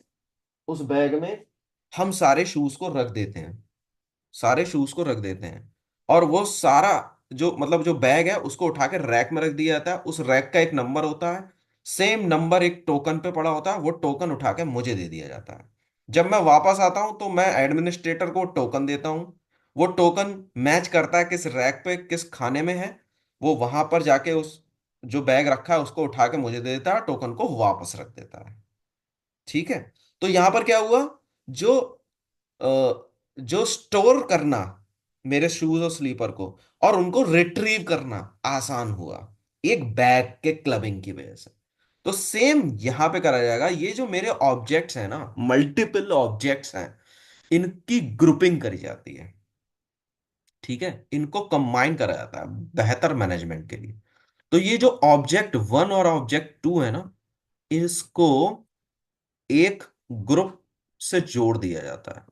उस बैग में हम सारे शूज को रख देते हैं, सारे शूज को रख देते हैं। और वो सारा जो मतलब जो बैग है उसको उठा के रैक में रख दिया जाता है। उस रैक का एक नंबर होता है, सेम नंबर एक टोकन पे पड़ा होता है, वो टोकन उठा के मुझे दे दिया जाता है। जब मैं वापस आता हूं तो मैं एडमिनिस्ट्रेटर को टोकन देता हूँ। वो टोकन मैच करता है किस रैक पे किस खाने में है, वो वहां पर जाके उस जो बैग रखा है उसको उठा के मुझे दे देता है, टोकन को वापस रख देता है। ठीक है। तो यहां पर क्या हुआ, जो जो स्टोर करना मेरे शूज और स्लीपर को और उनको रिट्रीव करना आसान हुआ एक बैग के क्लबिंग की वजह से। तो सेम यहां पे करा जाएगा, ये जो मेरे ऑब्जेक्ट्स हैं ना, मल्टीपल ऑब्जेक्ट्स हैं, इनकी ग्रुपिंग करी जाती है। ठीक है, इनको कंबाइन करा जाता है बेहतर मैनेजमेंट के लिए। तो ये जो ऑब्जेक्ट वन और ऑब्जेक्ट टू है ना, इसको एक ग्रुप से जोड़ दिया जाता है।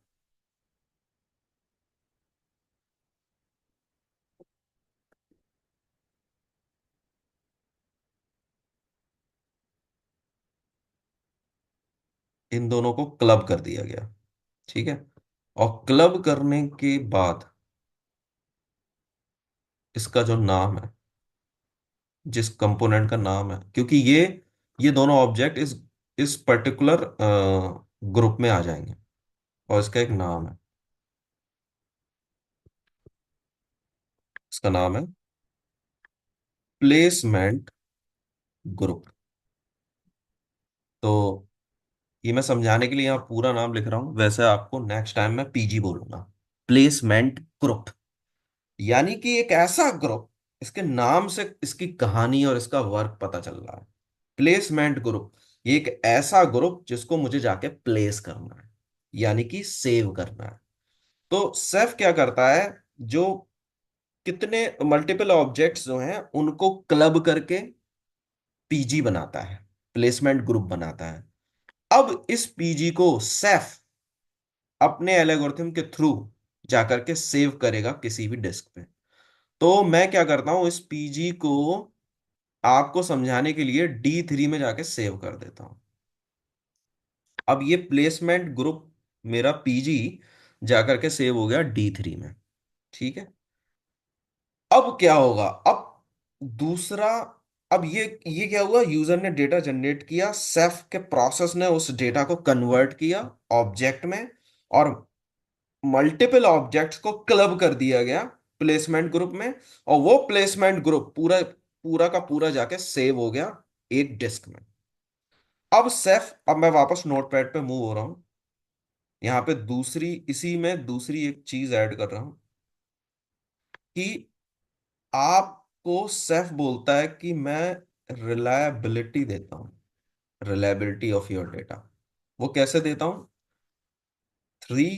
इन दोनों को क्लब कर दिया गया। ठीक है। और क्लब करने के बाद इसका जो नाम है, जिस कंपोनेंट का नाम है, क्योंकि ये दोनों ऑब्जेक्ट इस पर्टिकुलर ग्रुप में आ जाएंगे और इसका एक नाम है। इसका नाम है प्लेसमेंट ग्रुप। तो ये मैं समझाने के लिए यहाँ पूरा नाम लिख रहा हूं, वैसे आपको नेक्स्ट टाइम मैं पीजी बोलूंगा। प्लेसमेंट ग्रुप यानी कि एक ऐसा ग्रुप, इसके नाम से इसकी कहानी और इसका वर्क पता चल रहा है। प्लेसमेंट ग्रुप, ये एक ऐसा ग्रुप जिसको मुझे जाके प्लेस करना है, यानी कि सेव करना है। तो सेफ क्या करता है, जो कितने मल्टीपल ऑब्जेक्ट्स जो हैं उनको क्लब करके पीजी बनाता है, प्लेसमेंट ग्रुप बनाता है। अब इस पीजी को सेफ अपने एल्गोरिथम के थ्रू जाकर के सेव करेगा किसी भी डिस्क पे। तो मैं क्या करता हूं, इस पीजी को आपको समझाने के लिए D3 में जाके सेव कर देता हूं। अब ये प्लेसमेंट ग्रुप मेरा पीजी जाकर के सेव हो गया D3 में। ठीक है। अब क्या होगा, अब दूसरा, अब ये क्या हुआ, यूजर ने डेटा जनरेट किया, सेफ के प्रोसेस ने उस डेटा को कन्वर्ट किया ऑब्जेक्ट में, और मल्टीपल ऑब्जेक्ट्स को क्लब कर दिया गया प्लेसमेंट ग्रुप में। और वो प्लेसमेंट ग्रुप पूरा पूरा का पूरा जाके सेव हो गया एक डिस्क में। अब सेफ, अब मैं वापस नोटपैड पे मूव हो रहा हूं, यहाँ पे दूसरी, इसी में दूसरी एक चीज ऐड कर रहा हूं कि आपको सेफ बोलता है कि मैं रिलायबिलिटी देता हूं, रिलायबिलिटी ऑफ योर डेटा। वो कैसे देता हूं, three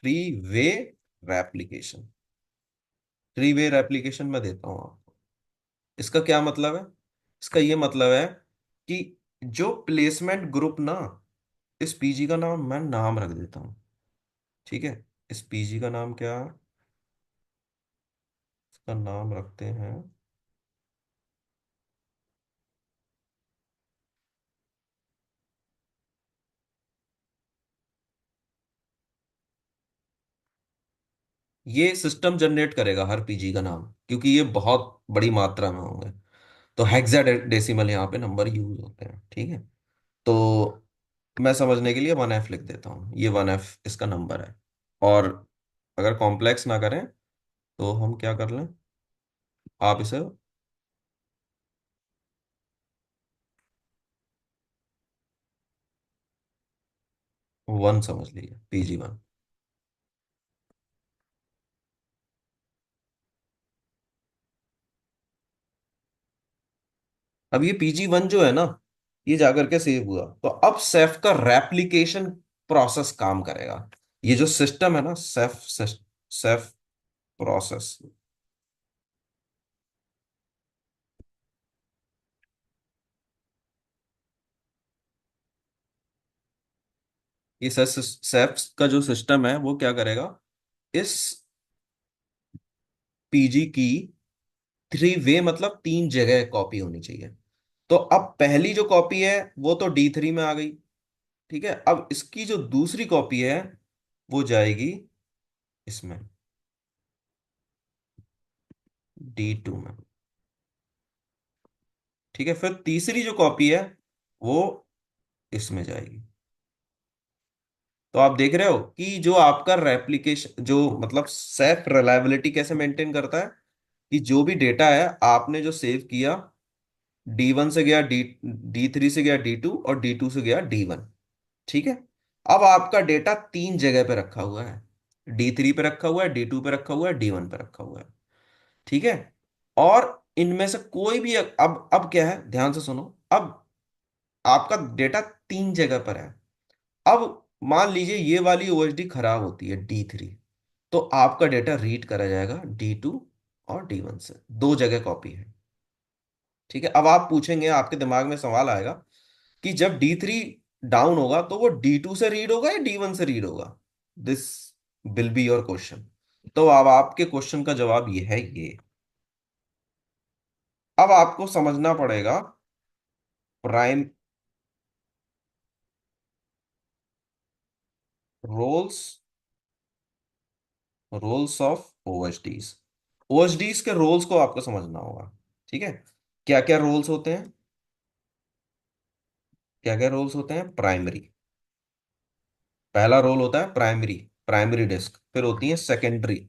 three way replication, three way replication में देता हूं आपको। इसका क्या मतलब है, इसका ये मतलब है कि जो प्लेसमेंट ग्रुप ना, इस पीजी का नाम मैं नाम रख देता हूं। ठीक है। इस पीजी का नाम क्या, इसका नाम रखते हैं, ये सिस्टम जनरेट करेगा हर पीजी का नाम, क्योंकि ये बहुत बड़ी मात्रा में होंगे। तो हेक्साडेसिमल यहाँ पे नंबर यूज होते हैं। ठीक है। तो मैं समझने के लिए 1F लिख देता हूँ, ये 1F इसका नंबर है। और अगर कॉम्प्लेक्स ना करें तो हम क्या कर लें, आप इसे 1 समझ लीजिए, PG1। अब ये PG1 जो है ना, ये जाकर के सेव हुआ, तो अब सेफ का रेप्लिकेशन प्रोसेस काम करेगा। ये जो सिस्टम है ना, सेफ सेफ प्रोसेस, ये सेफ का जो सिस्टम है वो क्या करेगा, इस पीजी की थ्री वे मतलब तीन जगह कॉपी होनी चाहिए। तो अब पहली जो कॉपी है वो तो D3 में आ गई, ठीक है, अब इसकी जो दूसरी कॉपी है वो जाएगी इसमें, D2 में। ठीक है, फिर तीसरी जो कॉपी है वो इसमें जाएगी। तो आप देख रहे हो कि जो आपका रेप्लिकेशन, जो मतलब सेफ रिलायबिलिटी कैसे मेंटेन करता है, कि जो भी डेटा है आपने जो सेव किया, D1 से गया D3 से गया D2, और D2 से गया D1। ठीक है, अब आपका डेटा तीन जगह पे रखा हुआ है, D3 पे रखा हुआ है, D2 पे रखा हुआ है, D1 पे रखा हुआ है। ठीक है, और इनमें से कोई भी, अब क्या है, ध्यान से सुनो। अब आपका डेटा तीन जगह पर है। अब मान लीजिए ये वाली ओएसडी खराब होती है D3, तो आपका डेटा रीड करा जाएगा D2 और D1 से, दो जगह कॉपी है। ठीक है, अब आप पूछेंगे, आपके दिमाग में सवाल आएगा कि जब D3 डाउन होगा तो वो D2 से रीड होगा या D1 से रीड होगा। This will be your question. तो अब आपके क्वेश्चन का जवाब ये है, ये अब आपको समझना पड़ेगा प्राइम रोल्स, रोल्स ऑफ ओएसडीज। ओएसडीज के रोल्स को आपको समझना होगा। ठीक है, क्या क्या रोल्स होते हैं, क्या क्या रोल्स होते हैं। प्राइमरी, पहला रोल होता है प्राइमरी, प्राइमरी डिस्क। फिर होती है सेकेंडरी,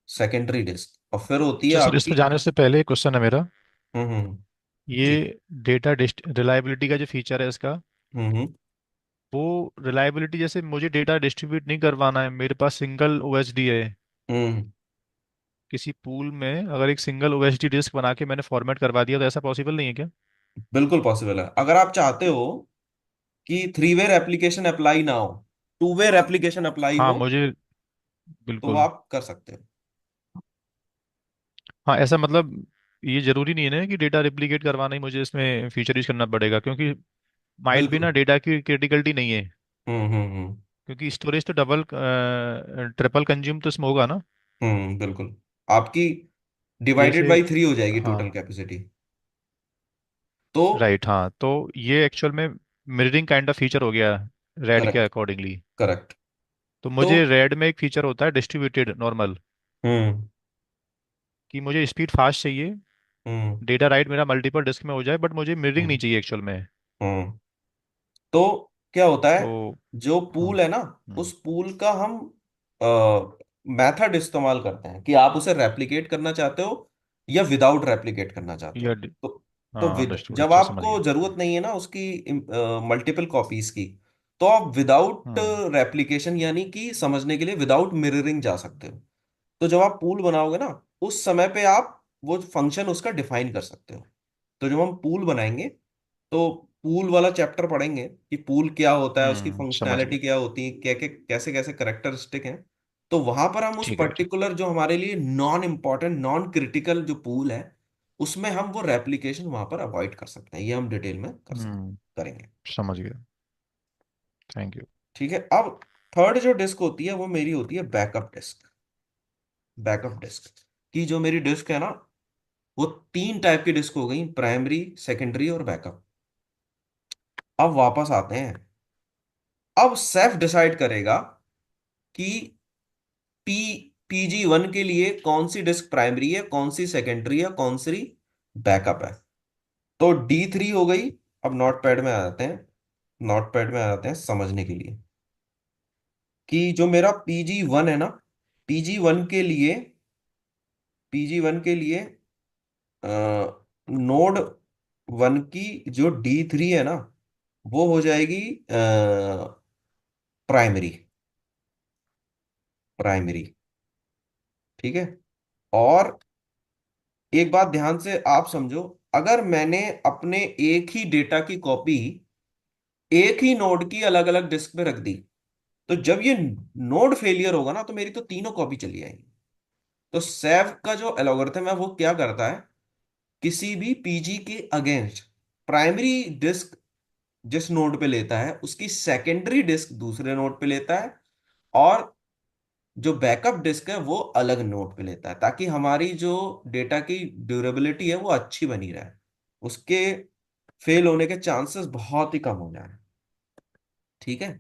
सेकेंडरी डिस्क। और फिर होती है अच्छा सर, आपकी, इसमें जाने से पहले एक क्वेश्चन है मेरा। जी, ये डेटा रिलायबिलिटी का जो फीचर है इसका, हम्म। वो रिलायबिलिटी जैसे मुझे डेटा डिस्ट्रीब्यूट नहीं करवाना है, मेरे पास सिंगल ओएसडी है हम्म, किसी पूल में, अगर एक सिंगल ओएसडी डिस्क बना के मैंने फॉर्मेट करवा दिया तो ऐसा पॉसिबल नहीं है क्या? बिल्कुल पॉसिबल है। अगर आप चाहते हो कि थ्री वे एप्लीकेशन अप्लाई ना हो, टू वे एप्लीकेशन अप्लाई हाँ हो, मुझे, तो बिल्कुल। आप कर सकते हो। हाँ ऐसा मतलब, ये जरूरी नहीं है ना कि डेटा रिप्लिकेट करवाना ही मुझे इसमें फीचर यूज करना पड़ेगा, क्योंकि माइट भी बिल्कुल। ना डेटा की क्रिटिकलिटी नहीं है, हम्म। क्योंकि स्टोरेज तो डबल ट्रिपल कंज्यूम तो इसमें होगा ना। बिल्कुल। आपकी डिवाइडेड जैसे, बाई थ्री हो जाएगी हाँ टोटल कैपेसिटी। तो राइट, हाँ तो ये एक्चुअल में मिररिंग काइंड ऑफ फीचर हो गया रेड के करेक्ट, अकॉर्डिंगली। करेक्ट। तो तो मुझे रेड में एक फीचर होता है डिस्ट्रीब्यूटेड नॉर्मल, हम्म कि मुझे स्पीड फास्ट चाहिए, हम्म डेटा राइट मेरा मल्टीपल डिस्क में हो जाए, बट मुझे मिररिंग नहीं हम्म चाहिए एक्चुअल में। हम्म तो क्या होता है, तो जो हाँ, पूल है ना, हम्म, उस पूल का हम मेथड इस्तेमाल करते हैं कि आप उसे रेप्लिकेट करना चाहते हो या विदाउट रेप्लिकेट करना चाहते हो। या तो हाँ विद, अंडरस्टूड, जब अच्छा समझ आपको गया। जरूरत नहीं है ना उसकी मल्टीपल कॉपीज की, तो आप विदाउट हम्म, रेप्लिकेशन, यानी कि समझने के लिए विदाउट मिररिंग जा सकते हो। तो जब आप पूल बनाओगे ना, उस समय पे आप वो फंक्शन उसका डिफाइन कर सकते हो। तो जब हम पूल बनाएंगे, तो पूल वाला चैप्टर पढ़ेंगे कि पूल क्या होता है, उसकी समझ गया। फंक्शनैलिटी क्या होती है, क्या क्या कैसे कैसे करेक्टरिस्टिक हैं। तो वहां पर हम उस ठीक है ठीक। पर्टिकुलर जो हमारे लिए नॉन इम्पॉर्टेंट, नॉन क्रिटिकल जो पूल है, उसमें हम वो रेप्लिकेशन वहां पर अवॉइड कर सकते हैं। ये हम डिटेल में कर सकते हम्म, करेंगे। समझ गया। Thank you. ठीक है, अब थर्ड जो डिस्क होती है वो मेरी होती है बैकअप डिस्क। बैकअप डिस्क की जो मेरी डिस्क है ना, वो तीन टाइप की डिस्क हो गई, प्राइमरी, सेकेंडरी और बैकअप। अब वापस आते हैं। अब सेफ डिसाइड करेगा कि पी PG1 के लिए कौन सी डिस्क प्राइमरी है, कौन सी सेकेंडरी है, कौन सी बैकअप है। तो D3 हो गई। अब नोट पैड में आ जाते हैं, नोट पैड में आ जाते हैं समझने के लिए कि जो मेरा PG1 है ना, PG1 के लिए, PG1 के लिए नोड वन की जो D3 है ना, वो हो जाएगी प्राइमरी, प्राइमरी। ठीक है, और एक बात ध्यान से आप समझो, अगर मैंने अपने एक ही डेटा की कॉपी एक ही नोड की अलग अलग डिस्क पे रख दी, तो जब ये नोड फेलियर होगा ना, तो मेरी तो तीनों कॉपी चली जाएंगी। तो सेव का जो एल्गोरिथम है वो क्या करता है, किसी भी PG के अगेंस्ट प्राइमरी डिस्क जिस नोड पे लेता है, उसकी सेकेंडरी डिस्क दूसरे नोड पे लेता है, और जो बैकअप डिस्क है वो अलग नोड पे लेता है, ताकि हमारी जो डेटा की ड्यूरेबिलिटी है वो अच्छी बनी रहे, उसके फेल होने के चांसेस बहुत ही कम हो जाए। ठीक है।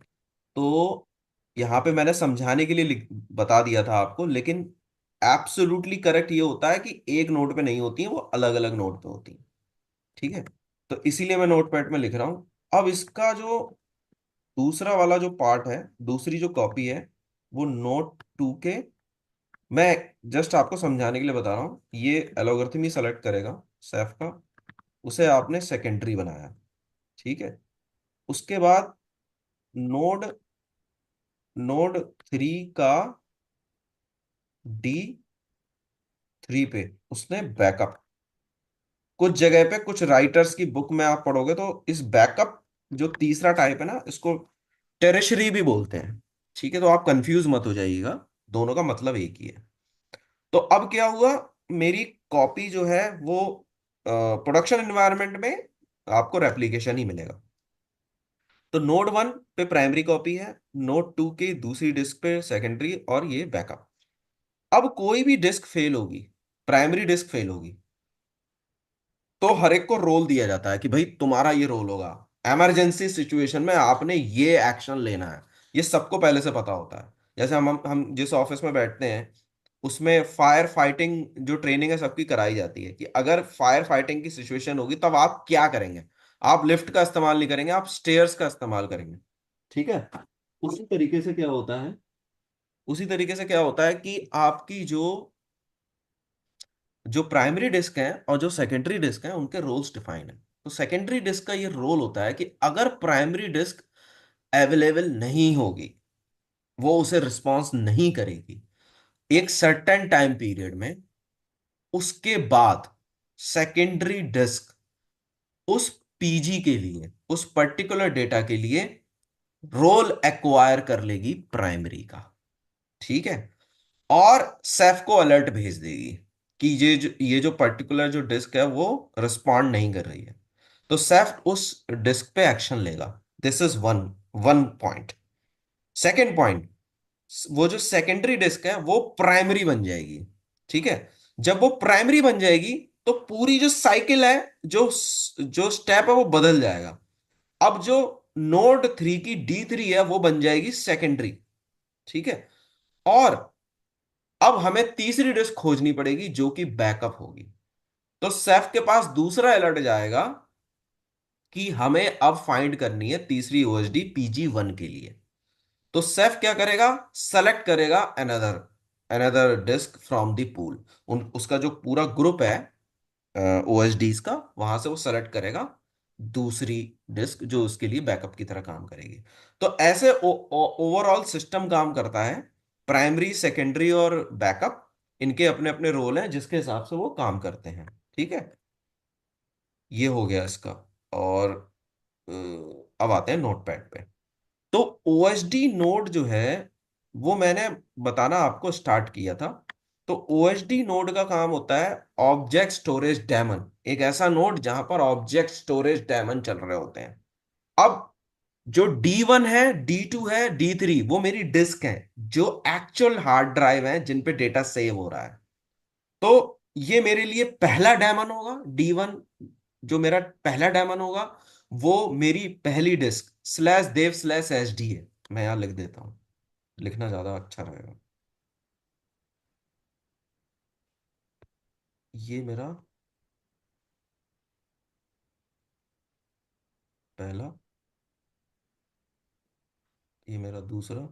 तो यहाँ पे मैंने समझाने के लिए बता दिया था आपको, लेकिन एब्सोल्युटली करेक्ट ये होता है कि एक नोट पे नहीं होती है, वो अलग अलग नोट पे होती है। ठीक है। तो इसीलिए मैं नोटपैड में लिख रहा हूं। अब इसका जो दूसरा वाला जो पार्ट है, दूसरी जो कॉपी है, वो नोट टू के, मैं जस्ट आपको समझाने के लिए बता रहा हूं, ये एलोगरिथम ही सेलेक्ट करेगा सेफ का, उसे आपने सेकेंडरी बनाया। ठीक है। उसके बाद नोड नोड थ्री का डी थ्री पे उसने बैकअप, कुछ जगह पे कुछ राइटर्स की बुक में आप पढ़ोगे तो इस बैकअप जो तीसरा टाइप है ना, इसको टेरिशरी भी बोलते हैं। ठीक है। तो आप कंफ्यूज मत हो जाइएगा, दोनों का मतलब एक ही है। तो अब क्या हुआ, मेरी कॉपी जो है वो प्रोडक्शन एनवायरनमेंट में आपको रेप्लिकेशन ही मिलेगा। तो नोड वन पे प्राइमरी कॉपी है, नोड टू की दूसरी डिस्क पे सेकेंडरी, और ये बैकअप। अब कोई भी डिस्क फेल होगी, प्राइमरी डिस्क फेल होगी, तो हर एक को रोल दिया जाता है कि भाई तुम्हारा ये रोल होगा, इमरजेंसी सिचुएशन में आपने ये एक्शन लेना है। ये सबको पहले से पता होता है। जैसे हम जिस ऑफिस में बैठते हैं, उसमें फायर फाइटिंग जो ट्रेनिंग है सबकी कराई जाती है कि अगर फायर फाइटिंग की सिचुएशन होगी तब आप क्या करेंगे। आप लिफ्ट का इस्तेमाल नहीं करेंगे, आप स्टेयर्स का इस्तेमाल करेंगे। ठीक है। उसी तरीके से क्या होता है, उसी तरीके से क्या होता है कि आपकी जो जो प्राइमरी डिस्क है और जो सेकेंडरी डिस्क है उनके रोल्स डिफाइन है। तो सेकेंडरी डिस्क का ये रोल होता है कि अगर प्राइमरी डिस्क अवेलेबल नहीं होगी, वो उसे रिस्पॉन्स नहीं करेगी एक सर्टेन टाइम पीरियड में, उसके बाद सेकेंडरी डिस्क उस पीजी के लिए, उस पर्टिकुलर डेटा के लिए रोल एक्वायर कर लेगी प्राइमरी का। ठीक है। और सेफ को अलर्ट भेज देगी कि ये जो पर्टिकुलर जो डिस्क है वो रिस्पॉन्ड नहीं कर रही है। तो सेफ उस डिस्क पे एक्शन लेगा। This is one one point. Second point, वो जो सेकेंडरी डिस्क है वो प्राइमरी बन जाएगी। ठीक है। जब वो प्राइमरी बन जाएगी तो पूरी जो साइकिल है, जो जो स्टेप है वो बदल जाएगा। अब जो नोड थ्री की डी थ्री है वो बन जाएगी सेकेंडरी। ठीक है। और अब हमें तीसरी डिस्क खोजनी पड़ेगी जो कि बैकअप होगी। तो सेफ के पास दूसरा अलर्ट जाएगा कि हमें अब फाइंड करनी है तीसरी ओएसडी पीजी वन के लिए। तो सेफ क्या करेगा, सेलेक्ट करेगा another another disk from the pool. उसका जो पूरा ग्रुप है ओएसडीज का, वहां से वो सेलेक्ट करेगा दूसरी डिस्क जो उसके लिए बैकअप की तरह काम करेगी। तो ऐसे ओवरऑल सिस्टम काम करता है। प्राइमरी, सेकेंडरी और बैकअप, इनके अपने अपने रोल हैं जिसके हिसाब से वो काम करते हैं। ठीक है। ये हो गया इसका। और अब आते हैं नोटपैड पे। तो ओएसडी नोड जो है वो मैंने बताना आपको स्टार्ट किया था। तो ओएसडी नोड का काम होता है ऑब्जेक्ट स्टोरेज डेमन, एक ऐसा नोड जहां पर ऑब्जेक्ट स्टोरेज डेमन चल रहे होते हैं। अब जो D1 है, D2 है, D3 वो मेरी डिस्क है, जो एक्चुअल हार्ड ड्राइव है जिन पे डेटा सेव हो रहा है। तो ये मेरे लिए पहला डेमन होगा D1। जो मेरा पहला डेमन होगा वो मेरी पहली disc slash dev slash h D है। मैं यहां लिख देता हूं, लिखना ज्यादा अच्छा रहेगा। ये मेरा पहला, ये मेरा दूसरा,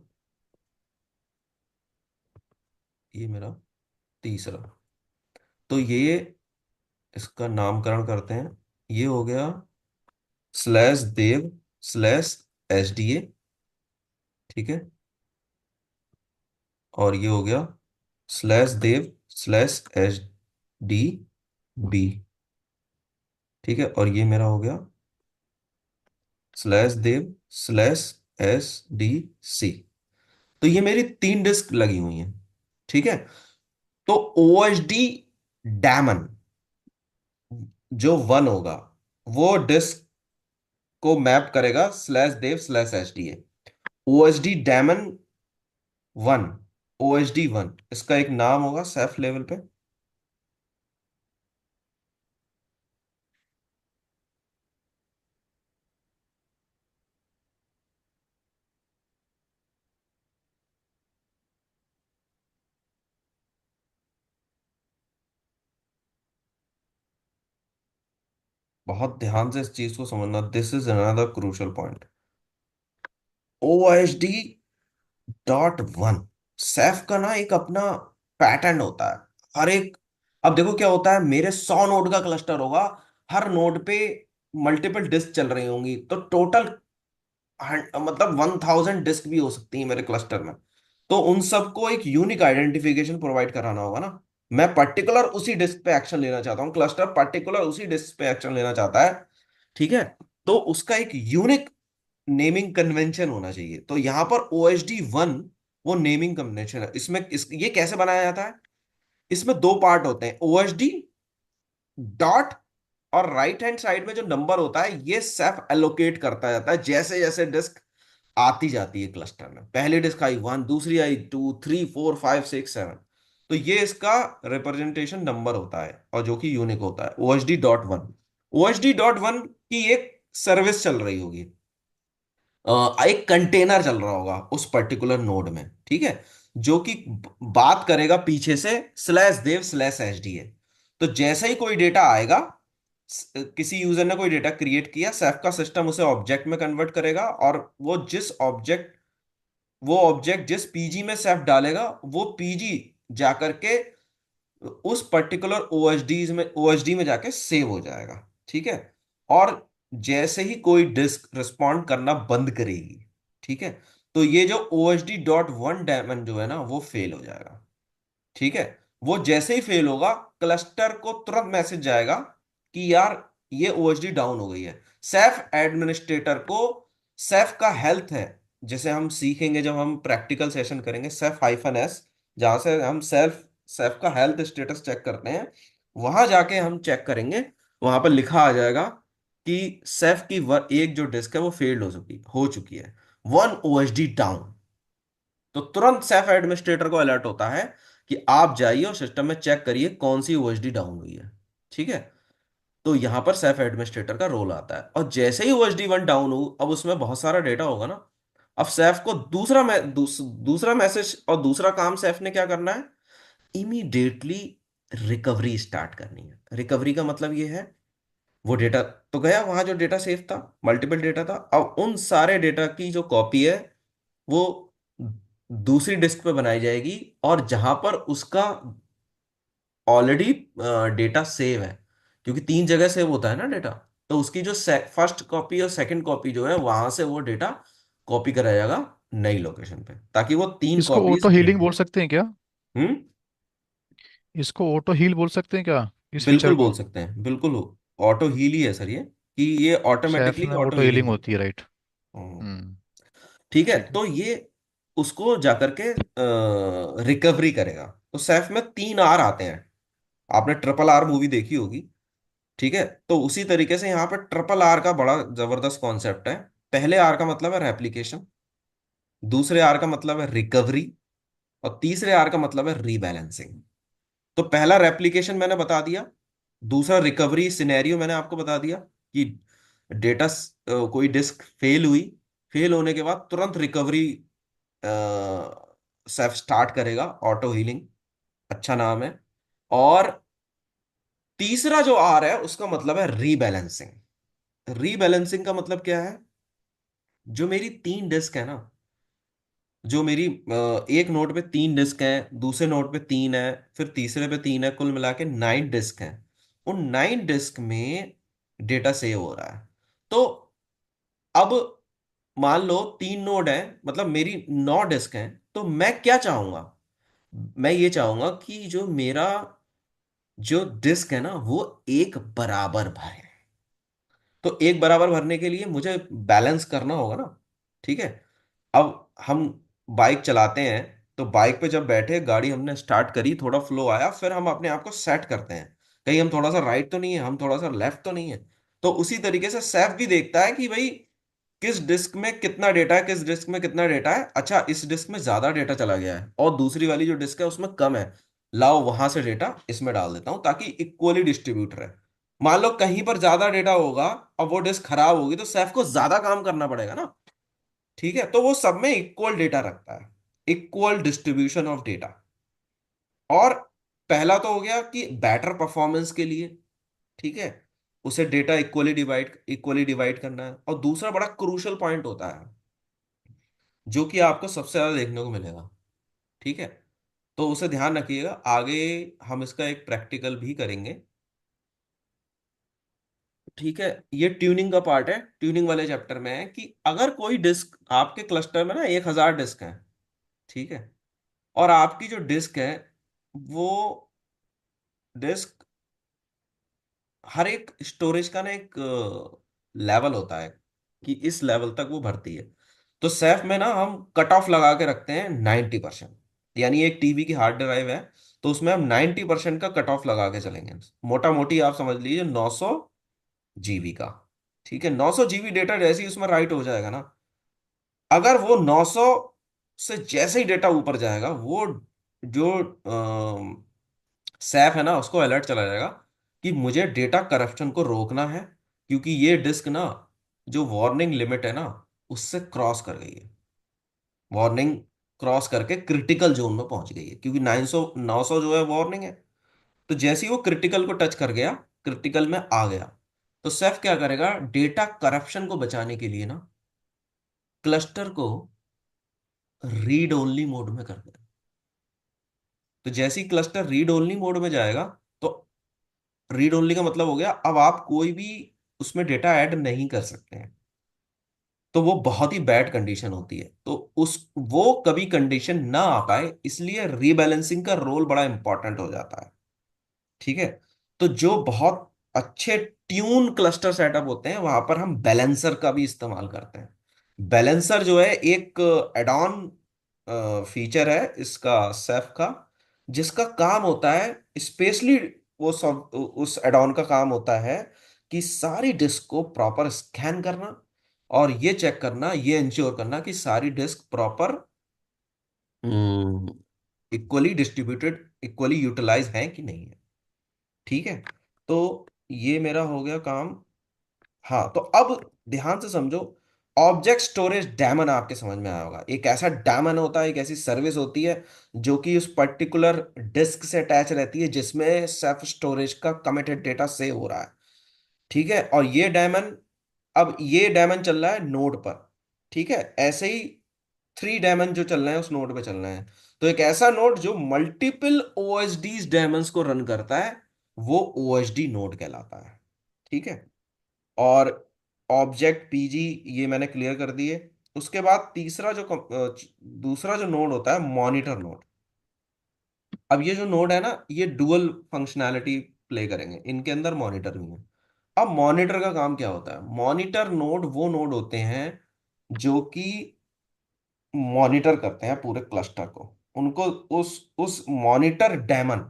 ये मेरा तीसरा। तो ये इसका नामकरण करते हैं। ये हो गया slash dev slash h d a. ठीक है। और ये हो गया slash dev slash h d b. ठीक है। और ये मेरा हो गया slash dev slash s d c. तो ये मेरी तीन डिस्क लगी हुई हैं। ठीक है। तो ओ एच डी डैमन जो वन होगा वो डिस्क को मैप करेगा slash dev slash h d a. O H D daemon one, O H D one, इसका एक नाम होगा सेफ लेवल पे। बहुत ध्यान से इस चीज को समझना, this is another crucial point. O H D dot one, Ceph का ना एक अपना पैटर्न होता है। हर एक, अब देखो क्या होता है, मेरे 100 नोड का क्लस्टर होगा, हर नोड पे मल्टीपल डिस्क चल रही होंगी, तो टोटल मतलब 1000 डिस्क भी हो सकती है मेरे क्लस्टर में। तो उन सबको एक यूनिक आइडेंटिफिकेशन प्रोवाइड कराना होगा ना। मैं पर्टिकुलर उसी डिस्क पे एक्शन लेना चाहता हूँ, क्लस्टर पर्टिकुलर उसी डिस्क पे एक्शन लेना चाहता है, ठीक है। तो उसका एक यूनिक नेमिंग कन्वेंशन होना चाहिए। तो यहां पर OHD 1 वो नेमिंग कन्वेंशन है। ये कैसे बनाया जाता है, इसमें दो पार्ट होते हैं, OHD डॉट, और राइट हैंड साइड में जो नंबर होता है ये सेफ एलोकेट करता जाता है जैसे जैसे डिस्क आती जाती है क्लस्टर में। पहली डिस्क आई 1, दूसरी आई 2, 3, 4, 5, 6, 7, तो ये इसका रिप्रेजेंटेशन नंबर होता है और जो कि यूनिक होता है। OHD.1, OHD.1 की एक सर्विस चल रही होगी, एक कंटेनर चल रहा होगा उस पर्टिकुलर नोड में, ठीक है, जो कि बात करेगा पीछे से /dev/sda। तो जैसे ही कोई डेटा आएगा, किसी यूजर ने कोई डेटा क्रिएट किया, सेफ का सिस्टम उसे ऑब्जेक्ट में कन्वर्ट करेगा, और वो ऑब्जेक्ट जिस पीजी में सेफ डालेगा, वो पीजी जाकर के उस पर्टिकुलर ओएचडी में जाके सेव हो जाएगा, ठीक है। और जैसे ही कोई डिस्क रिस्पॉन्ड करना बंद करेगी, ठीक है, तो ये जो OHD.1 डायमंड जो है ना वो फेल हो जाएगा, ठीक है। वो जैसे ही फेल होगा, क्लस्टर को तुरंत मैसेज जाएगा कि यार ये OHD डाउन हो गई है। सेफ एडमिनिस्ट्रेटर को सेफ का हेल्थ है, जैसे हम सीखेंगे जब हम प्रैक्टिकल सेशन करेंगे, सेफ-S, जहां से हम सेफ का हेल्थ स्टेटस चेक करते हैं, वहां जाके हम चेक करेंगे। वहां पर लिखा आ जाएगा कि सेफ की एक जो डिस्क है वो फेल्ड हो चुकी है, 1 OHD डाउन। तो तुरंत सेफ एडमिनिस्ट्रेटर को अलर्ट होता है कि आप जाइए और सिस्टम में चेक करिए कौन सी OHD डाउन हुई है, ठीक है। तो यहां पर सेफ एडमिनिस्ट्रेटर का रोल आता है, और जैसे ही OHD 1 डाउन हो, अब उसमें बहुत सारा डेटा होगा ना। अब सेफ को दूसरा मैसेज और दूसरा काम सेफ ने क्या करना है, इमीडिएटली रिकवरी स्टार्ट करनी है। रिकवरी का मतलब ये है, वो डेटा तो गया, वहां जो डेटा सेव था, मल्टीपल डेटा था, अब उन सारे डेटा की जो कॉपी है वो दूसरी डिस्क पे बनाई जाएगी, और जहां पर उसका ऑलरेडी डेटा सेव है, क्योंकि 3 जगह सेव होता है ना डेटा, तो उसकी जो फर्स्ट कॉपी और सेकंड कॉपी जो है वहां से वो डेटा कॉपी कराया जाएगा नई लोकेशन पे, ताकि वो तीन इसको कॉपीज ऑटो हीलिंग मेंटेन। बोल सकते हैं क्या? हम्म। इसको ऑटो हील बोल सकते हैं क्या, इस फीचर बिल्कुल बोल को? सकते हैं, बिल्कुल। ऑटो हील ही है सर ये, कि ये सैफ ऑटोमेटिकली में ऑटो ऑटो हीलिंग हीलिंग करता होती है, है। राइट? हम्म, हम्म। ठीक है। ठीक है। तो ये उसको जाकर के रिकवरी करेगा। तो सैफ में 3 R आते हैं, आपने RRR मूवी देखी होगी, ठीक है। तो उसी तरीके से यहाँ पे RRR का बड़ा जबरदस्त कॉन्सेप्ट है। पहले R का मतलब है रेप्लिकेशन, दूसरे R का मतलब है रिकवरी, और तीसरे R का मतलब है रीबैलेंसिंग। तो पहला रेप्लिकेशन मैंने बता दिया, दूसरा रिकवरी सिनेरियो मैंने आपको बता दिया कि डेटा, कोई डिस्क फेल हुई, फेल होने के बाद तुरंत रिकवरी सेफ स्टार्ट करेगा, ऑटो हीलिंग, अच्छा नाम है। और तीसरा जो आर है उसका मतलब है रीबैलेंसिंग। रीबैलेंसिंग का मतलब क्या है, जो मेरी 3 डिस्क है ना, जो मेरी एक नोड पे 3 डिस्क हैं, दूसरे नोड पे 3 है, फिर तीसरे पे 3 है, कुल मिला के 9 डिस्क हैं। उन 9 डिस्क में डेटा सेव हो रहा है। तो अब मान लो 3 नोड है, मतलब मेरी 9 डिस्क हैं, तो मैं क्या चाहूंगा, मैं ये चाहूंगा कि जो मेरा जो डिस्क है ना वो एक बराबर भरे। तो एक बराबर भरने के लिए मुझे बैलेंस करना होगा ना, ठीक है। अब हम बाइक चलाते हैं, तो बाइक पे जब बैठे, गाड़ी हमने स्टार्ट करी, थोड़ा फ्लो आया, फिर हम अपने आप को सेट करते हैं, कहीं हम थोड़ा सा राइट तो नहीं है, हम थोड़ा सा लेफ्ट तो नहीं है। तो उसी तरीके से सैफ भी देखता है कि भाई किस डिस्क में कितना डेटा है, किस डिस्क में कितना डेटा है, अच्छा इस डिस्क में ज्यादा डेटा चला गया है और दूसरी वाली जो डिस्क है उसमें कम है, लाओ वहां से डेटा इसमें डाल देता हूं ताकि इक्वली डिस्ट्रीब्यूट रहे। मान लो कहीं पर ज्यादा डेटा होगा और वो डिस्क खराब होगी, तो सैफ को ज्यादा काम करना पड़ेगा ना, ठीक है। तो वो सब में इक्वल डेटा रखता है, इक्वल डिस्ट्रीब्यूशन ऑफ डेटा। और पहला तो हो गया कि बेटर परफॉर्मेंस के लिए, ठीक है। उसे डेटा इक्वली डिवाइड करना है। और दूसरा बड़ा क्रूशल पॉइंट होता है जो कि आपको सबसे ज्यादा देखने को मिलेगा, ठीक है, तो उसे ध्यान रखिएगा, आगे हम इसका एक प्रैक्टिकल भी करेंगे, ठीक है। ये ट्यूनिंग का पार्ट है, ट्यूनिंग वाले चैप्टर में है कि अगर कोई डिस्क आपके क्लस्टर में ना 1,000 डिस्क है, ठीक है, और आपकी जो डिस्क है वो डिस्क, हर एक स्टोरेज का ना एक लेवल होता है कि इस लेवल तक वो भरती है। तो सेफ में ना हम कट ऑफ लगा के रखते हैं 90%। यानी एक टीबी की हार्ड ड्राइव है तो उसमें हम 90% का कट ऑफ लगा के चलेंगे। मोटा मोटी आप समझ लीजिए 900 जीबी का, ठीक है। 900 जीबी डेटा जैसे ही उसमें राइट हो जाएगा ना, अगर वो 900 से जैसे ही डेटा ऊपर जाएगा, वो जो सैफ है ना उसको अलर्ट चला जाएगा कि मुझे डेटा करप्शन को रोकना है, क्योंकि ये डिस्क ना जो वार्निंग लिमिट है ना उससे क्रॉस कर गई है, वार्निंग क्रॉस करके क्रिटिकल जोन में पहुंच गई है, क्योंकि 900 जो है वार्निंग है। तो जैसे ही वो क्रिटिकल को टच कर गया, क्रिटिकल में आ गया, तो सैफ क्या करेगा, डेटा करप्शन को बचाने के लिए ना क्लस्टर को रीड ओनली मोड में कर देगा। तो जैसे ही क्लस्टर रीड ओनली मोड में जाएगा, तो रीड ओनली का मतलब हो गया अब आप कोई भी उसमें डेटा ऐड नहीं कर सकते हैं। तो वो बहुत ही बैड कंडीशन होती है, तो उस वो कभी कंडीशन ना आ पाए इसलिए रीबैलेंसिंग का रोल बड़ा इंपॉर्टेंट हो जाता है, ठीक है। तो जो बहुत अच्छे ट्यून क्लस्टर सेटअप होते हैं वहां पर हम बैलेंसर का भी इस्तेमाल करते हैं। बैलेंसर जो है एक एडॉन फीचर है इसका, सेफ का, जिसका काम होता है स्पेशली, वो सब उस एडॉन का काम होता है कि सारी डिस्क को प्रॉपर स्कैन करना और ये चेक करना, ये इंश्योर करना कि सारी disk proper equally distributed, equally utilise है कि नहीं है, ठीक है। तो ये मेरा हो गया काम। हाँ, तो अब ध्यान से समझो, ऑब्जेक्ट स्टोरेज डेमन आपके समझ में आया होगा। एक ऐसा डेमन होता है, एक ऐसी सर्विस होती है जो कि उस पर्टिकुलर डिस्क से अटैच रहती है जिसमें सेल्फ स्टोरेज का कमिटेड डेटा सेव हो रहा है, ठीक है। और ये डायमंड, अब ये डायमंड चल रहा है नोड पर, ठीक है। ऐसे ही 3 डायमंड जो चल रहे हैं उस नोड पे चल रहे हैं। तो एक ऐसा नोड जो मल्टीपल ओएसडी डायमंड्स को रन करता है वो ओएसडी नोड कहलाता है, ठीक है। और ऑब्जेक्ट पीजी ये मैंने क्लियर कर दिए। उसके बाद दूसरा जो नोड होता है मॉनिटर नोड। अब ये जो नोड है ना ये डुअल फंक्शनैलिटी प्ले करेंगे, इनके अंदर मॉनिटर भी है। अब मॉनिटर का काम क्या होता है, मॉनिटर नोड वो नोड होते हैं जो कि मॉनिटर करते हैं पूरे क्लस्टर को। उनको उस मॉनिटर डेमन,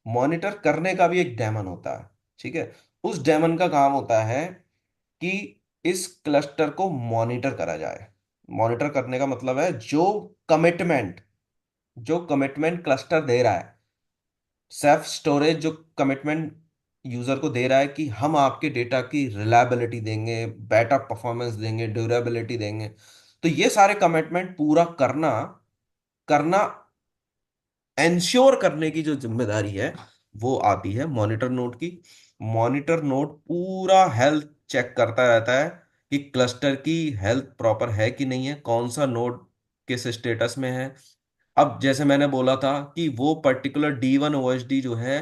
मॉनिटर करने का भी एक डेमन होता है, ठीक है। उस डेमन का काम होता है कि इस क्लस्टर को मॉनिटर करा जाए। मॉनिटर करने का मतलब है कमिटमेंट जो कमिटमेंट क्लस्टर दे रहा है, सेल्फ स्टोरेज जो कमिटमेंट यूजर को दे रहा है कि हम आपके डेटा की रिलायबिलिटी देंगे, बेटर परफॉर्मेंस देंगे, ड्यूरेबिलिटी देंगे। तो ये सारे कमिटमेंट पूरा करना करना एंश्योर करने की जो जिम्मेदारी है वो आती है मॉनिटर नोड की। मॉनिटर नोड पूरा हेल्थ चेक करता रहता है कि क्लस्टर की हेल्थ प्रॉपर है कि नहीं है, कौन सा नोड किस स्टेटस में है। अब जैसे मैंने बोला था कि वो पर्टिकुलर D1 OSD जो है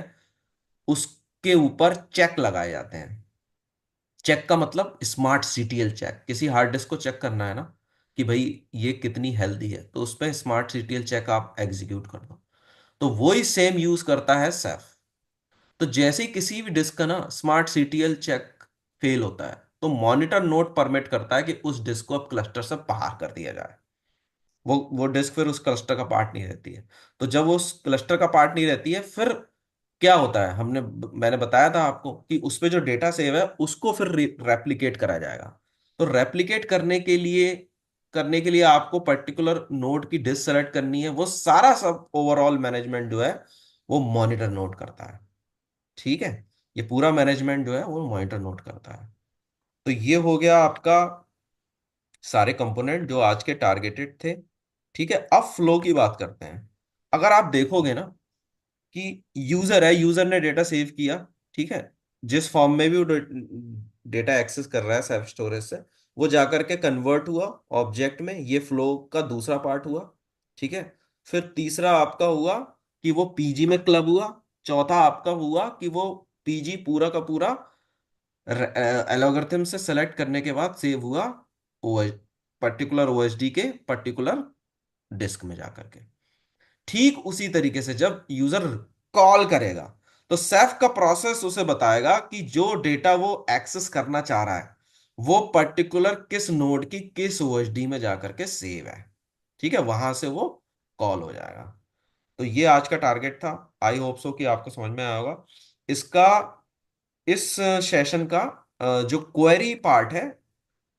उसके ऊपर चेक लगाए जाते हैं। चेक का मतलब स्मार्ट सीटीएल चेक, किसी हार्ड डिस्क को चेक करना है ना कि भाई ये कितनी हेल्दी है, तो उस पर स्मार्ट सीटीएल चेक आप एग्जीक्यूट कर दो। तो वही सेम यूज करता है सैफ। तो जैसे ही किसी भी डिस्क का ना स्मार्ट सीटीएल चेक फेल होता है तो मॉनिटर नोट परमिट करता है कि उस डिस्क को अब क्लस्टर से बाहर कर दिया जाए। वो डिस्क फिर उस क्लस्टर का पार्ट नहीं रहती है। तो जब वो उस क्लस्टर का पार्ट नहीं रहती है फिर क्या होता है, मैंने बताया था आपको कि उस पे जो डेटा सेव है उसको फिर रेप्लिकेट करा जाएगा। तो रेप्लिकेट करने के लिए आपको पर्टिकुलर नोड की डिस्क सेलेक्ट करनी है, वो सारा सब ओवरऑल मैनेजमेंट जो है वो मॉनिटर नोड करता है, ठीक है। ये पूरा मैनेजमेंट जो है वो मॉनिटर नोड करता है। तो ये हो गया आपका सारे कंपोनेंट जो आज के टारगेटेड थे, ठीक है। अब फ्लो की बात करते हैं। अगर आप देखोगे ना कि यूजर है, यूजर ने डेटा सेव किया, ठीक है, जिस फॉर्म में भी वो डेटा एक्सेस कर रहा है सेल्फ स्टोरेज से, वो जाकर के कन्वर्ट हुआ ऑब्जेक्ट में, ये फ्लो का दूसरा पार्ट हुआ। ठीक है। फिर तीसरा आपका हुआ कि वो पीजी में क्लब हुआ। चौथा आपका हुआ कि वो पीजी पूरा का पूरा एल्गोरिथम से सेलेक्ट करने के बाद सेव हुआ ओ पर्टिकुलर ओएसडी के पर्टिकुलर डिस्क में जाकर के। ठीक उसी तरीके से जब यूजर कॉल करेगा, तो सेफ का प्रोसेस उसे बताएगा कि जो डेटा वो एक्सेस करना चाह रहा है वो पर्टिकुलर किस नोड की किस ओएसडी में जाकर के सेव है। ठीक है, वहां से वो कॉल हो जाएगा। तो ये आज का टारगेट था। आई होप सो कि आपको समझ में आया होगा इसका। इस सेशन का जो क्वेरी पार्ट है,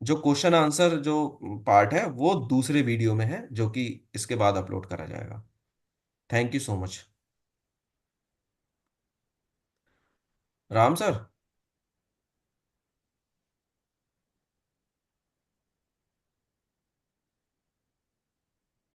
जो क्वेश्चन आंसर जो पार्ट है, वो दूसरे वीडियो में है जो कि इसके बाद अपलोड करा जाएगा। Thank you so much. Ram sir.